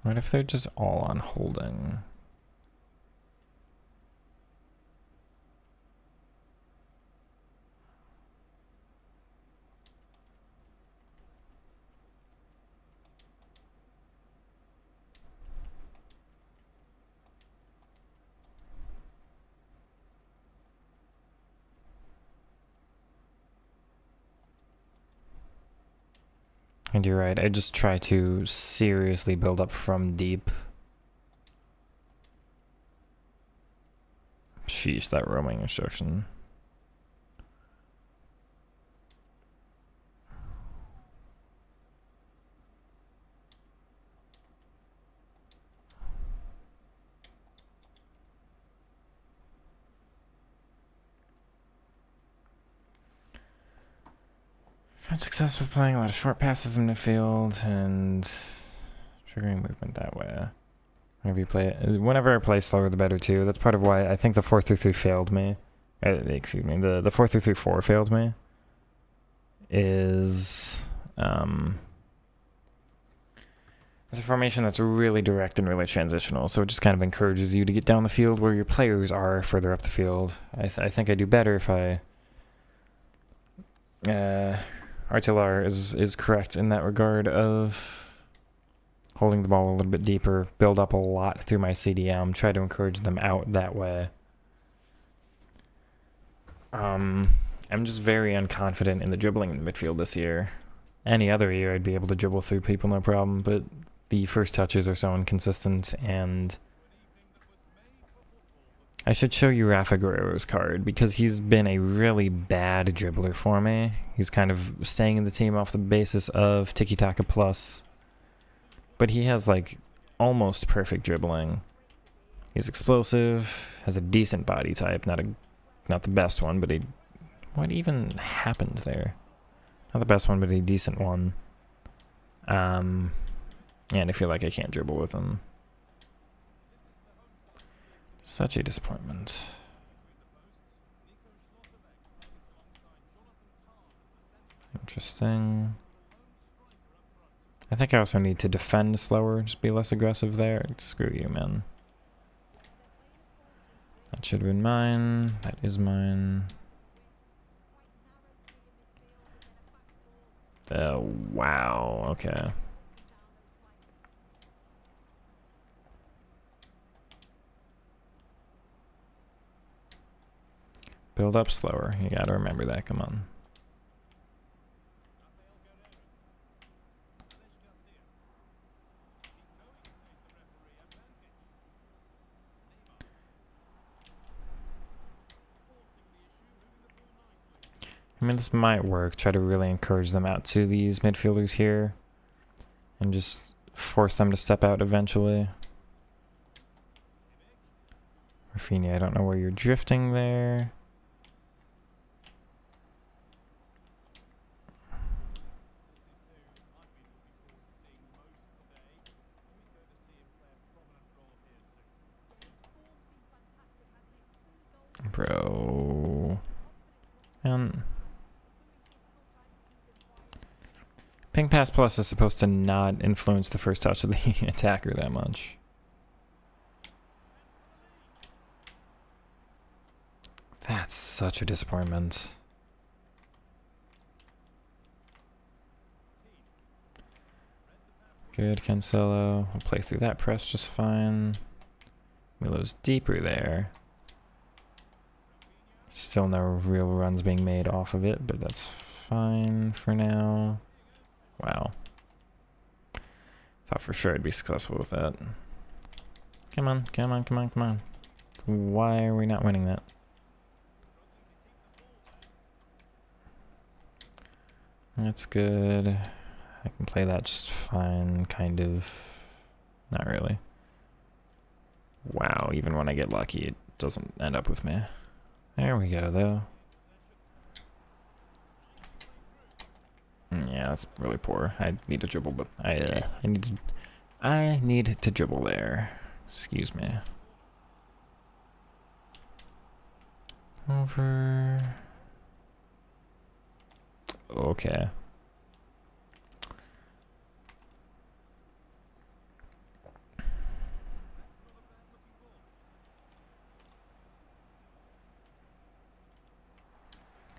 What if they're just all on holding? And you're right, I just try to seriously build up from deep. Sheesh, that roaming instruction. Found success with playing a lot of short passes in midfield and triggering movement that way. Whenever I play slower, the better too. That's part of why I think the 4-3-3 failed me. Excuse me, the 4-3-3-4 failed me. Is it's a formation that's really direct and really transitional, so it just kind of encourages you to get down the field where your players are further up the field. I think I do better if I RTLR is correct in that regard of holding the ball a little bit deeper, build up a lot through my CDM, try to encourage them out that way. I'm just very unconfident in the dribbling in the midfield this year. Any other year I'd be able to dribble through people no problem, but the first touches are so inconsistent, and I should show you Rafa Guerrero's card, because he's been a really bad dribbler for me. He's kind of staying in the team off the basis of Tiki-Taka Plus, but he has like almost perfect dribbling. He's explosive, has a decent body type, not the best one, but what even happened there? Not the best one, but a decent one. And I feel like I can't dribble with him. Such a disappointment. Interesting. I think I also need to defend slower, just be less aggressive there. Screw you, man. That should have been mine. That is mine. Wow, okay. Build up slower. You gotta remember that, come on. I mean, this might work. Try to really encourage them out to these midfielders here. And just force them to step out eventually. Rafinha, I don't know where you're drifting there. Bro. Ping Pass Plus is supposed to not influence the first touch of the attacker that much. That's such a disappointment. Good, Cancelo. We'll play through that press just fine. Milo's deeper there. Still no real runs being made off of it, but that's fine for now. Wow. Thought for sure I'd be successful with that. Come on, come on, come on, come on. Why are we not winning that? That's good. I can play that just fine, kind of. Not really. Wow, even when I get lucky, it doesn't end up with me. There we go, though. Yeah, that's really poor. I need to dribble, but I need to dribble there. Excuse me. Over. Okay.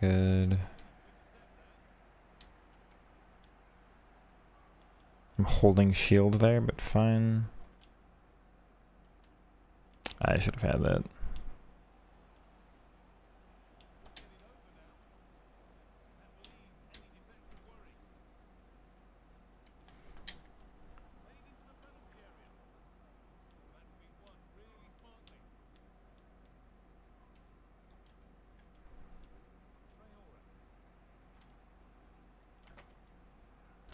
Good. I'm holding shield there, but fine. I should have had that.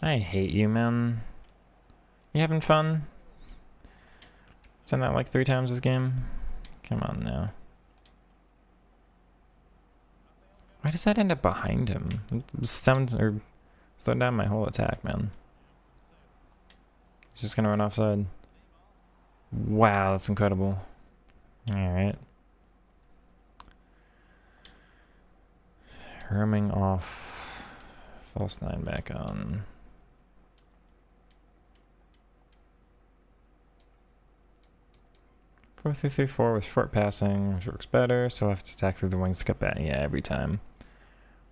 I hate you, man. You having fun? Done that like 3 times this game? Come on now. Why does that end up behind him? It stemmed or slowed down my whole attack, man. He's just gonna run offside. Wow, that's incredible. Alright. Roaming off. False 9 back on. 4-3-3-4 with short passing, which works better, so I have to attack through the wings to cut back. Yeah, every time.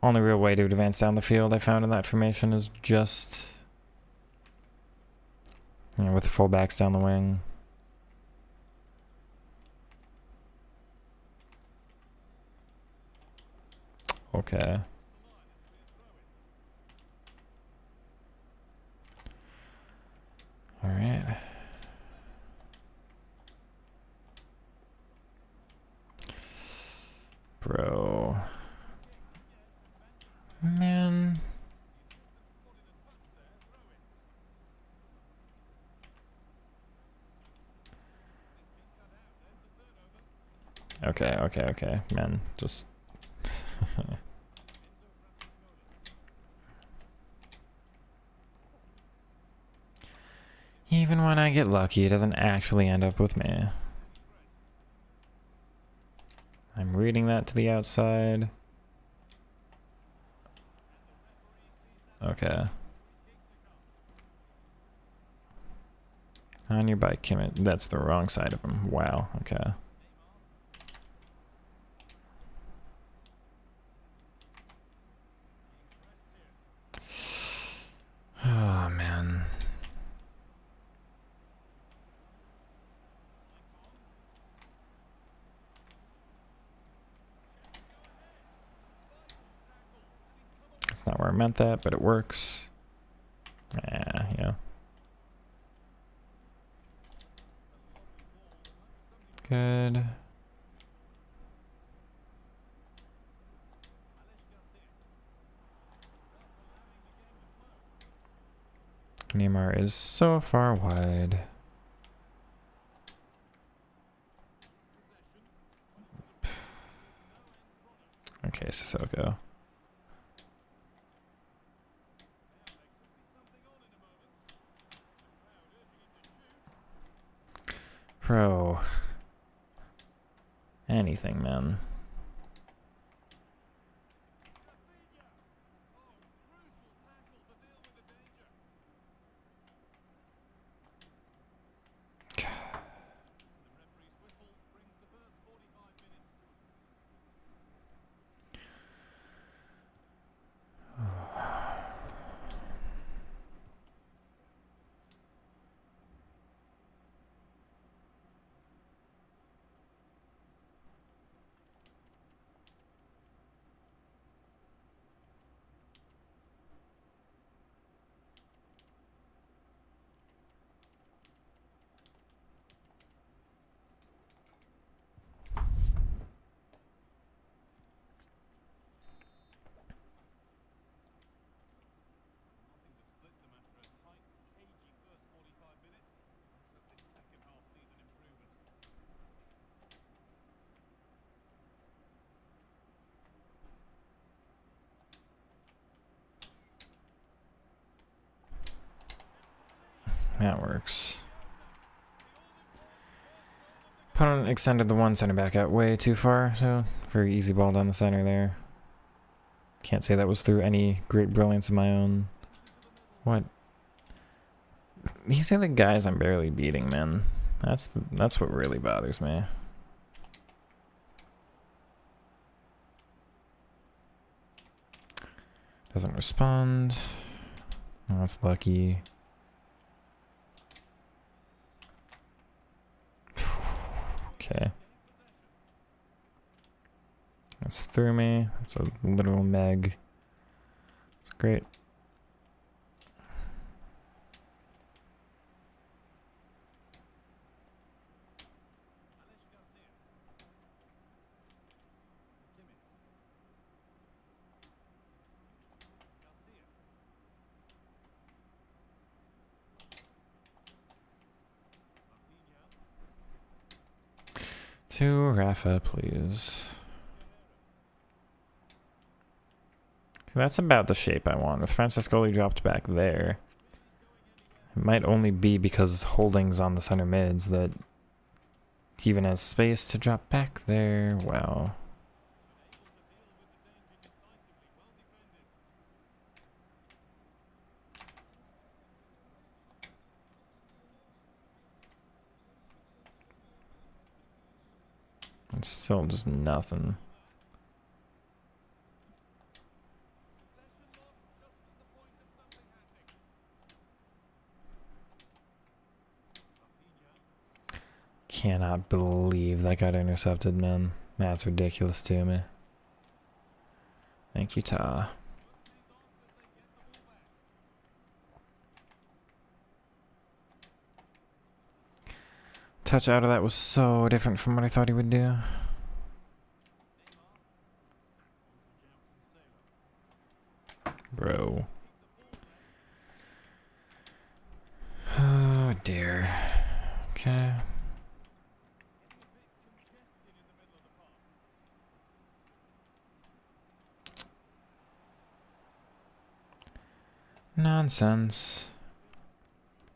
Only real way to advance down the field I found in that formation is just, you know, with the fullbacks down the wing. Okay. All right. Bro. Man. Okay. Man, just... Even when I get lucky, it doesn't actually end up with me. I'm reading that to the outside. Okay. On your bike, Kim. That's the wrong side of him. Wow. Okay. Oh, man. That's not where I meant that, but it works. Yeah. Good. Neymar is so far wide. Okay, Sissoko. Bro. Anything, man. That works. Opponent extended the one center back out way too far, so very easy ball down the center there. Can't say that was through any great brilliance of my own. What? These are the guys I'm barely beating, man. That's what really bothers me. Doesn't respond. Oh, that's lucky. Okay. That's through me. That's a literal meg. It's great. To Rafa, please. So that's about the shape I want. With Francescoli dropped back there, it might only be because Holding's on the center mids that he even has space to drop back there. Wow. It's still just nothing. Cannot believe that got intercepted, man. That's ridiculous to me. Thank you, Ta. Touch out of that was so different from what I thought he would do. Bro. Oh dear. Okay. Nonsense.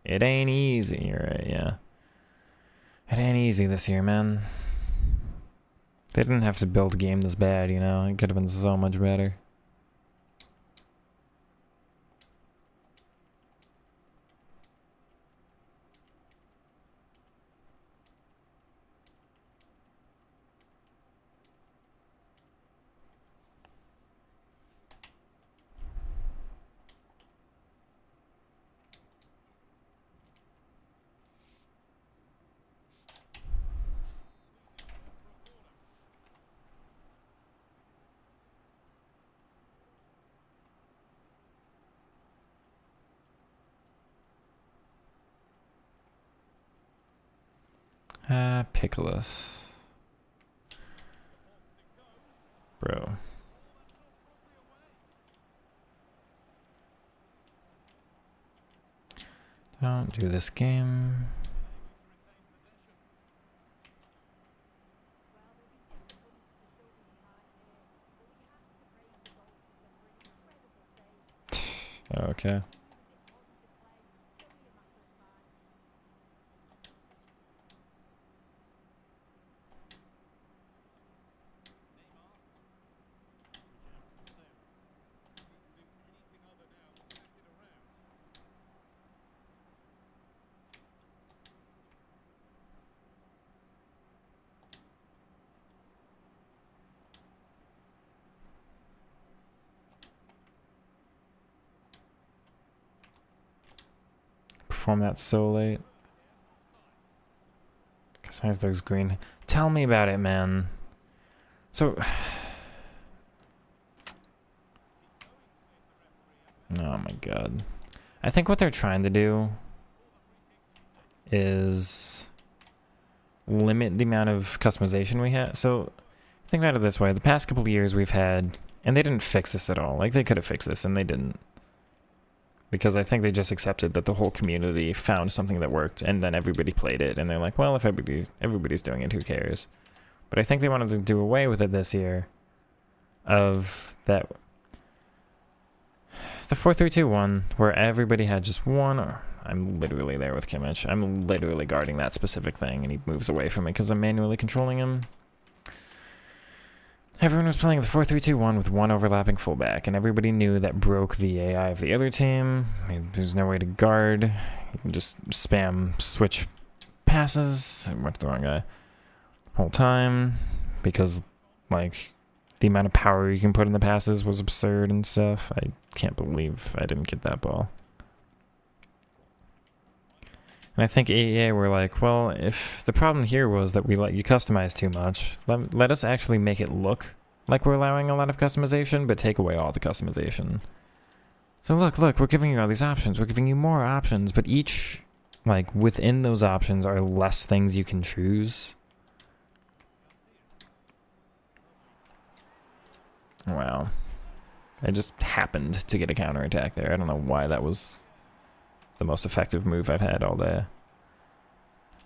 It ain't easy, you're right, yeah. It ain't easy this year, man. They didn't have to build a game this bad, you know? It could have been so much better. Pickles. Bro. Don't do this game. Okay. Perform that so late. Customize those green. Tell me about it, man. So, oh my god. I think what they're trying to do is limit the amount of customization we have. So, think about it this way. The past couple of years we've had, and they didn't fix this at all. Like, they could have fixed this, and they didn't. Because I think they just accepted that the whole community found something that worked, and then everybody played it, and they're like, well, if everybody's doing it, who cares? But I think they wanted to do away with it this year, of that, the 4-3-2-1, where everybody had just one I'm literally there with Kimmich. I'm literally guarding that specific thing, and he moves away from me because I'm manually controlling him. Everyone was playing the 4-3-2-1 with one overlapping fullback, and everybody knew that broke the AI of the other team. There's no way to guard. You can just spam switch passes. I went to the wrong guy. Whole time, because, like, the amount of power you can put in the passes was absurd and stuff. I can't believe I didn't get that ball. And I think AEA were like, well, if the problem here was that we let you customize too much, let us actually make it look like we're allowing a lot of customization, but take away all the customization. So look, we're giving you all these options. We're giving you more options, but each, like, within those options are less things you can choose. Wow. I just happened to get a counterattack there. I don't know why that was the most effective move I've had all day.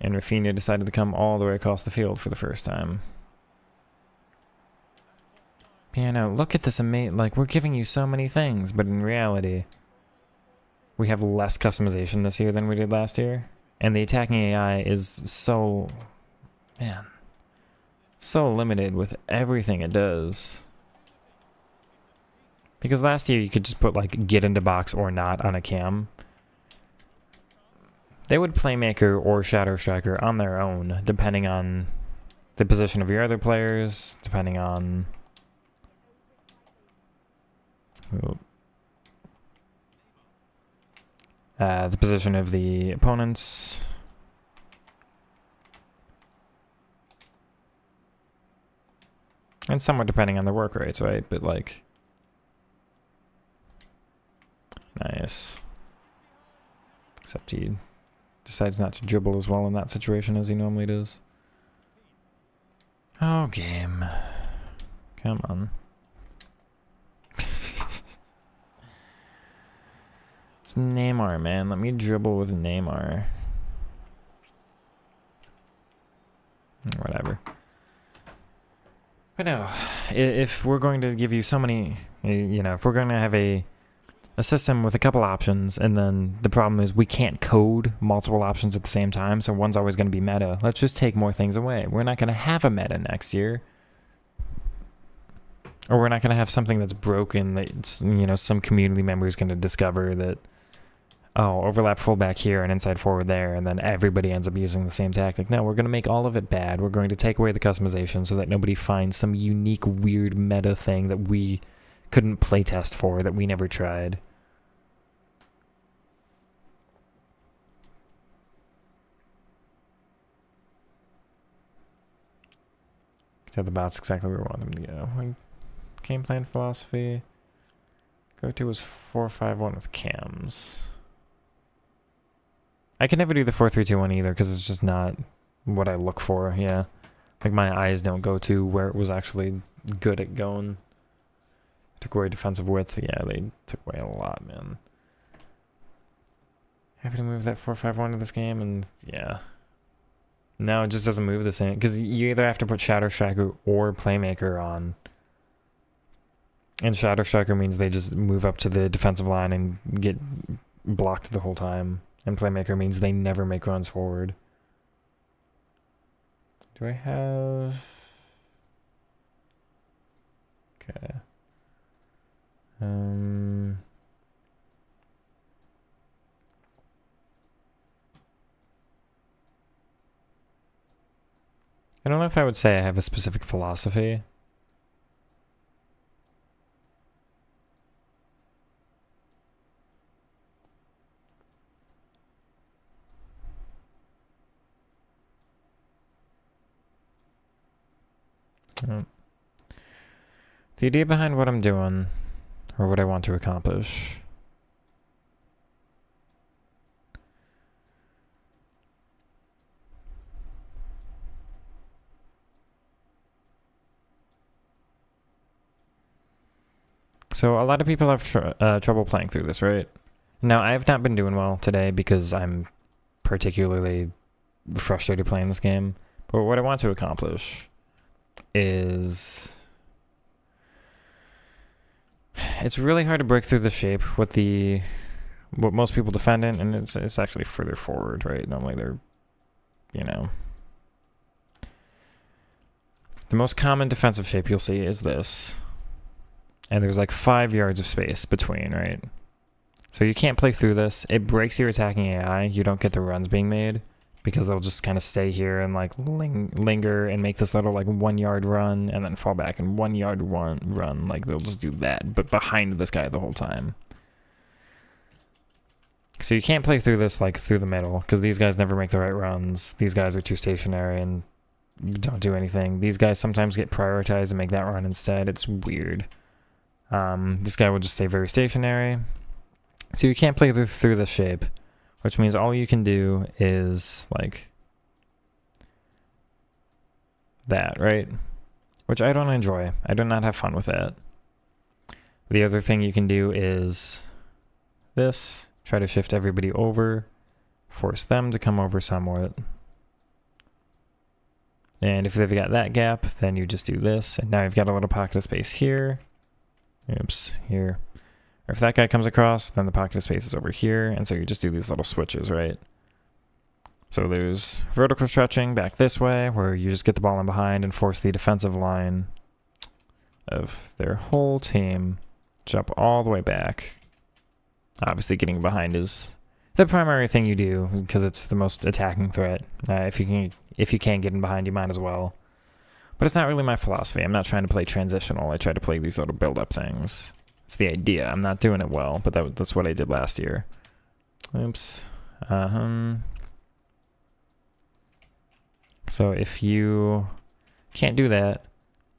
And Rafinha decided to come all the way across the field for the first time. Piano, look at this amazing, like, we're giving you so many things, but in reality, we have less customization this year than we did last year. And the attacking AI is so, man, so limited with everything it does. Because last year you could just put, like, get into box or not on a cam. They would playmaker or shadow striker on their own, depending on the position of your other players, depending on the position of the opponents. And somewhat depending on their work rates, right? But, like, nice. Except he decides not to dribble as well in that situation as he normally does. Oh, game. Come on. It's Neymar, man. Let me dribble with Neymar. Whatever. But no, if we're going to give you so many, you know, if we're going to have a system with a couple options, and then the problem is we can't code multiple options at the same time, so one's always going to be meta. Let's just take more things away. We're not going to have a meta next year. Or we're not going to have something that's broken that, you know, some community member is going to discover that, oh, overlap fullback here and inside forward there, and then everybody ends up using the same tactic. No, we're going to make all of it bad. We're going to take away the customization so that nobody finds some unique, weird meta thing that we couldn't playtest for, that we never tried. Tell the bots exactly where we want them to go. Game plan philosophy. Go-to was 4-5-1 with cams. I can never do the 4-3-2-1 either because it's just not what I look for, yeah. Like, my eyes don't go to where it was actually good at going. Took away defensive width. Yeah, they took away a lot, man. Happy to move that 4-5-1 to this game, and yeah. No, it just doesn't move the same. Because you either have to put Shadow Striker or Playmaker on. And Shadow Striker means they just move up to the defensive line and get blocked the whole time. And Playmaker means they never make runs forward. Do I have... Okay. I don't know if I would say I have a specific philosophy. The idea behind what I'm doing, or what I want to accomplish, so a lot of people have trouble playing through this, right? Now, I have not been doing well today because I'm particularly frustrated playing this game. But what I want to accomplish is... It's really hard to break through the shape with the what most people defend in, and it's actually further forward, right? Normally they're, you know. The most common defensive shape you'll see is this. And there's like 5 yards of space between, right? So you can't play through this. It breaks your attacking AI. You don't get the runs being made because they'll just kind of stay here and like linger and make this little like 1 yard run and then fall back and 1 yard run. Like they'll just do that, but behind this guy the whole time. So you can't play through this like through the middle because these guys never make the right runs. These guys are too stationary and don't do anything. These guys sometimes get prioritized and make that run instead. It's weird. This guy will just stay very stationary. So you can't play through this shape, which means all you can do is like that, right? Which I don't enjoy. I do not have fun with that. The other thing you can do is this. Try to shift everybody over. Force them to come over somewhat. And if they've got that gap, then you just do this. And now you've got a little pocket of space here. Oops, here. Or if that guy comes across, then the pocket of space is over here. And so you just do these little switches, right? So there's vertical stretching back this way, where you just get the ball in behind and force the defensive line of their whole team jump all the way back. Obviously getting behind is the primary thing you do because it's the most attacking threat. If you can't get in behind, you might as well. But it's not really my philosophy. I'm not trying to play transitional. I try to play these little build-up things. It's the idea. I'm not doing it well, but that's what I did last year. Oops. So if you can't do that,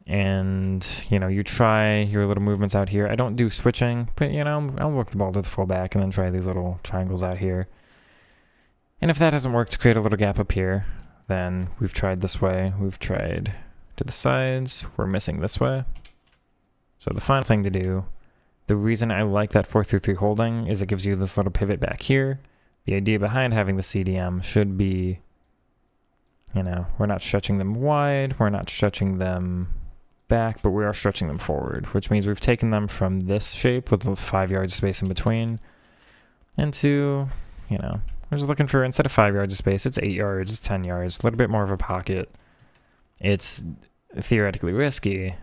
and, you know, you try your little movements out here. I don't do switching, but, you know, I'll work the ball to the fullback and then try these little triangles out here. And if that doesn't work to create a little gap up here, then we've tried this way. We've tried to the sides. We're missing this way. So the final thing to do, the reason I like that 4-3-3 holding is it gives you this little pivot back here. The idea behind having the CDM should be, you know, we're not stretching them wide. We're not stretching them back, but we are stretching them forward, which means we've taken them from this shape with the 5 yards of space in between into, you know, we're just looking for, instead of 5 yards of space, it's 8 yards, it's 10 yards, a little bit more of a pocket. It's theoretically risky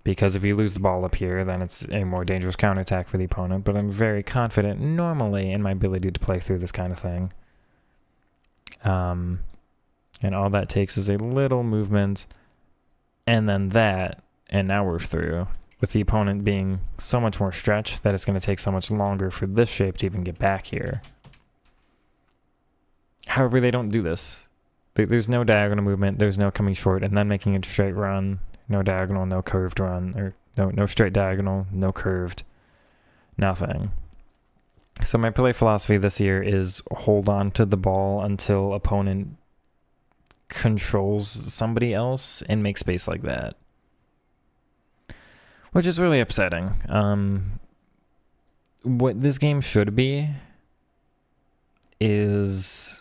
because if you lose the ball up here, then it's a more dangerous counterattack for the opponent, but I'm very confident normally in my ability to play through this kind of thing. And all that takes is a little movement and then that, and now we're through, with the opponent being so much more stretched that it's going to take so much longer for this shape to even get back here. However, they don't do this. There's no diagonal movement, there's no coming short and then making a straight run, no diagonal, no curved run, or no straight diagonal, no curved, nothing. So my play philosophy this year is hold on to the ball until opponent controls somebody else and make space like that, which is really upsetting. What this game should be is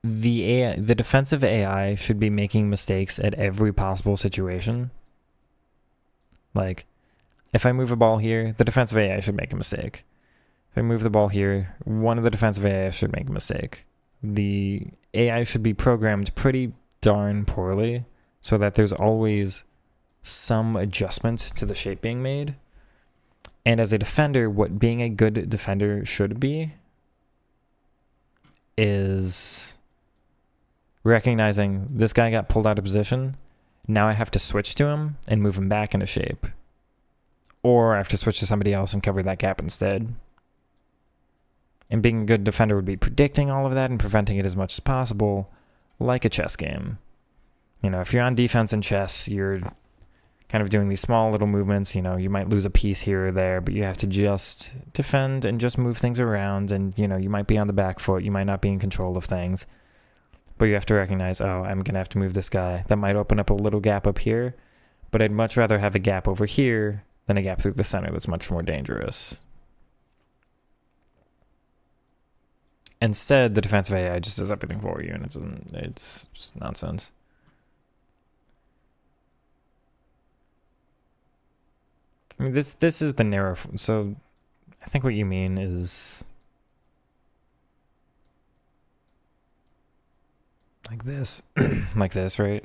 the defensive AI should be making mistakes at every possible situation. Like, if I move a ball here, the defensive AI should make a mistake. If I move the ball here, one of the defensive AI should make a mistake. The AI should be programmed pretty darn poorly so that there's always some adjustment to the shape being made. And as a defender, what being a good defender should be is recognizing this guy got pulled out of position. Now I have to switch to him and move him back into shape. Or I have to switch to somebody else and cover that gap instead. And being a good defender would be predicting all of that and preventing it as much as possible, like a chess game. You know, if you're on defense in chess, you're kind of doing these small little movements. You know, you might lose a piece here or there, but you have to just defend and just move things around. And, you know, you might be on the back foot. You might not be in control of things. But you have to recognize, oh, I'm going to have to move this guy. That might open up a little gap up here, but I'd much rather have a gap over here than a gap through the center that's much more dangerous. Instead, the defensive AI just does everything for you, and it's just nonsense. I mean, this is the narrow, so I think what you mean is like this, like this, right?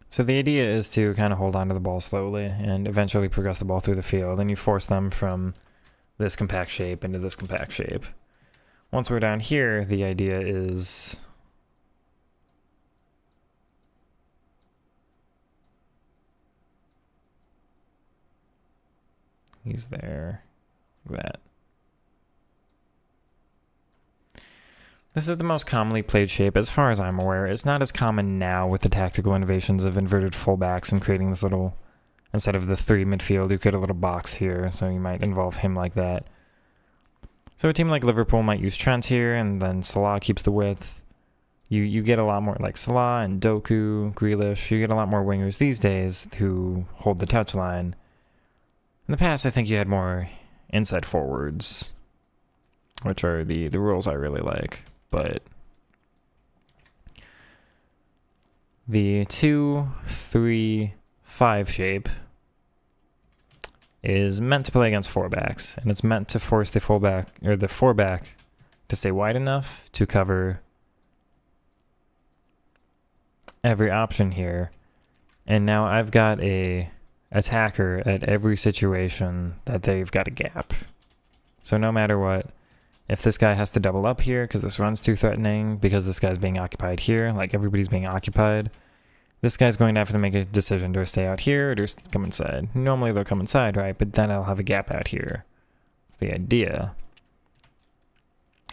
So the idea is to kind of hold on to the ball slowly and eventually progress the ball through the field, and you force them from this compact shape into this compact shape. Once we're down here, the idea is he's there, like that. This is the most commonly played shape as far as I'm aware. It's not as common now with the tactical innovations of inverted fullbacks and creating this little, instead of the 3 midfield, you create a little box here, so you might involve him like that. So a team like Liverpool might use Trent here, and then Salah keeps the width. You get a lot more, like Salah and Doku, Grealish, you get a lot more wingers these days who hold the touchline. In the past, I think you had more inside forwards, which are the rules I really like. But the 2-3-5 shape is meant to play against 4-backs, and it's meant to force the fullback or the 4-back to stay wide enough to cover every option here. And now I've got a attacker at every situation that they've got a gap. So no matter what, if this guy has to double up here because this run's too threatening, because this guy's being occupied here, like everybody's being occupied, this guy's going to have to make a decision. Do I stay out here or do I come inside? Normally they'll come inside, right? But then I'll have a gap out here. That's the idea.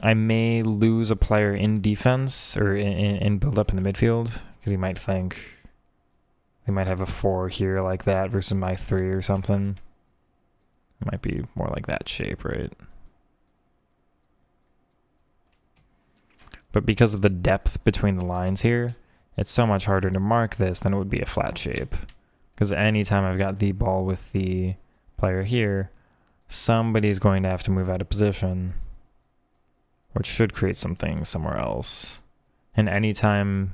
I may lose a player in defense or in build up in the midfield because he might think they might have a 4 here like that versus my 3 or something. It might be more like that shape, right? But because of the depth between the lines here, it's so much harder to mark this than it would be a flat shape. Because anytime I've got the ball with the player here, somebody's going to have to move out of position, which should create something somewhere else. And anytime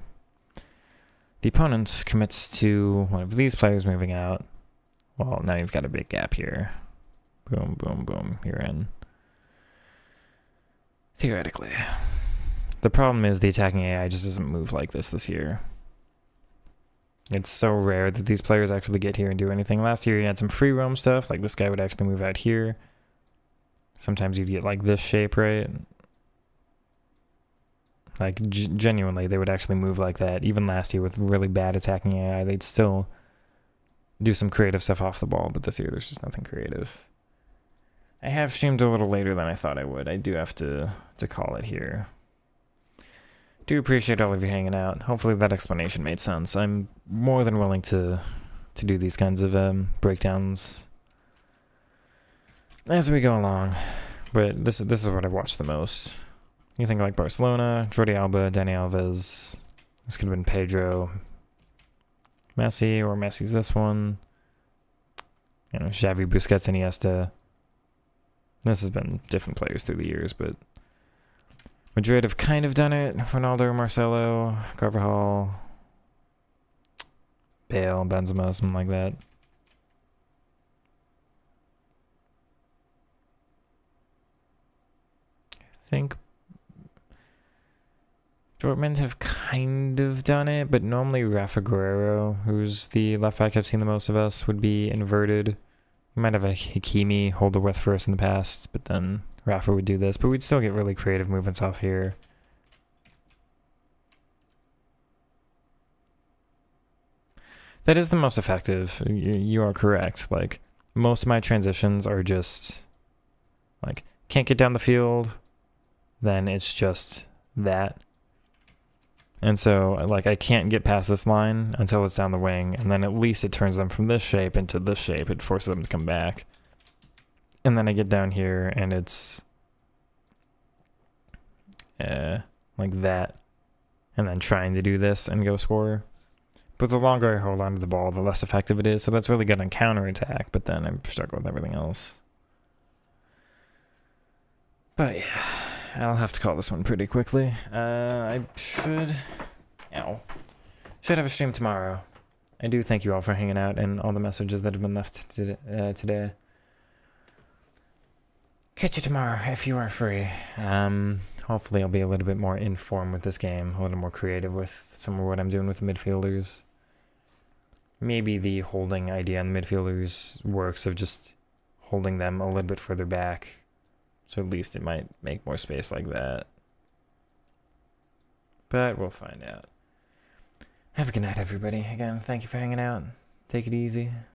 the opponent commits to one of these players moving out, well, now you've got a big gap here. Boom, boom, boom, you're in. Theoretically. The problem is the attacking AI just doesn't move like this year. It's so rare that these players actually get here and do anything. Last year you had some free roam stuff, like this guy would actually move out here. Sometimes you'd get like this shape, right? Like genuinely, they would actually move like that. Even last year with really bad attacking AI, they'd still do some creative stuff off the ball, but this year there's just nothing creative. I have streamed a little later than I thought I would. I do have to call it here. Do appreciate all of you hanging out. Hopefully that explanation made sense. I'm more than willing to do these kinds of breakdowns as we go along. But this is what I've watched the most. You think like Barcelona, Jordi Alba, Dani Alves. This could have been Pedro, Messi, or Messi's this one. You know, Xavi, Busquets, Iniesta. This has been different players through the years, but Madrid have kind of done it. Ronaldo, Marcelo, Carvajal, Bale, Benzema, something like that. I think Dortmund have kind of done it, but normally Rafa Guerrero, who's the left back I've seen the most of us, would be inverted. We might have a Hakimi hold the width for us in the past, but then Rafa would do this, but we'd still get really creative movements off here. That is the most effective. You are correct. Like, most of my transitions are just, like, can't get down the field, then it's just that. And so, like, I can't get past this line until it's down the wing, and then at least it turns them from this shape into this shape. It forces them to come back. And then I get down here, and it's like that. And then trying to do this and go score. But the longer I hold on to the ball, the less effective it is. So that's really good on counterattack, but then I struggle with everything else. But yeah, I'll have to call this one pretty quickly. I should have a stream tomorrow. I do thank you all for hanging out and all the messages that have been left today. Catch you tomorrow if you are free. Hopefully I'll be a little bit more informed with this game, a little more creative with some of what I'm doing with the midfielders. Maybe the holding idea on the midfielders works, of just holding them a little bit further back. So at least it might make more space like that. But we'll find out. Have a good night, everybody. Again, thank you for hanging out. Take it easy.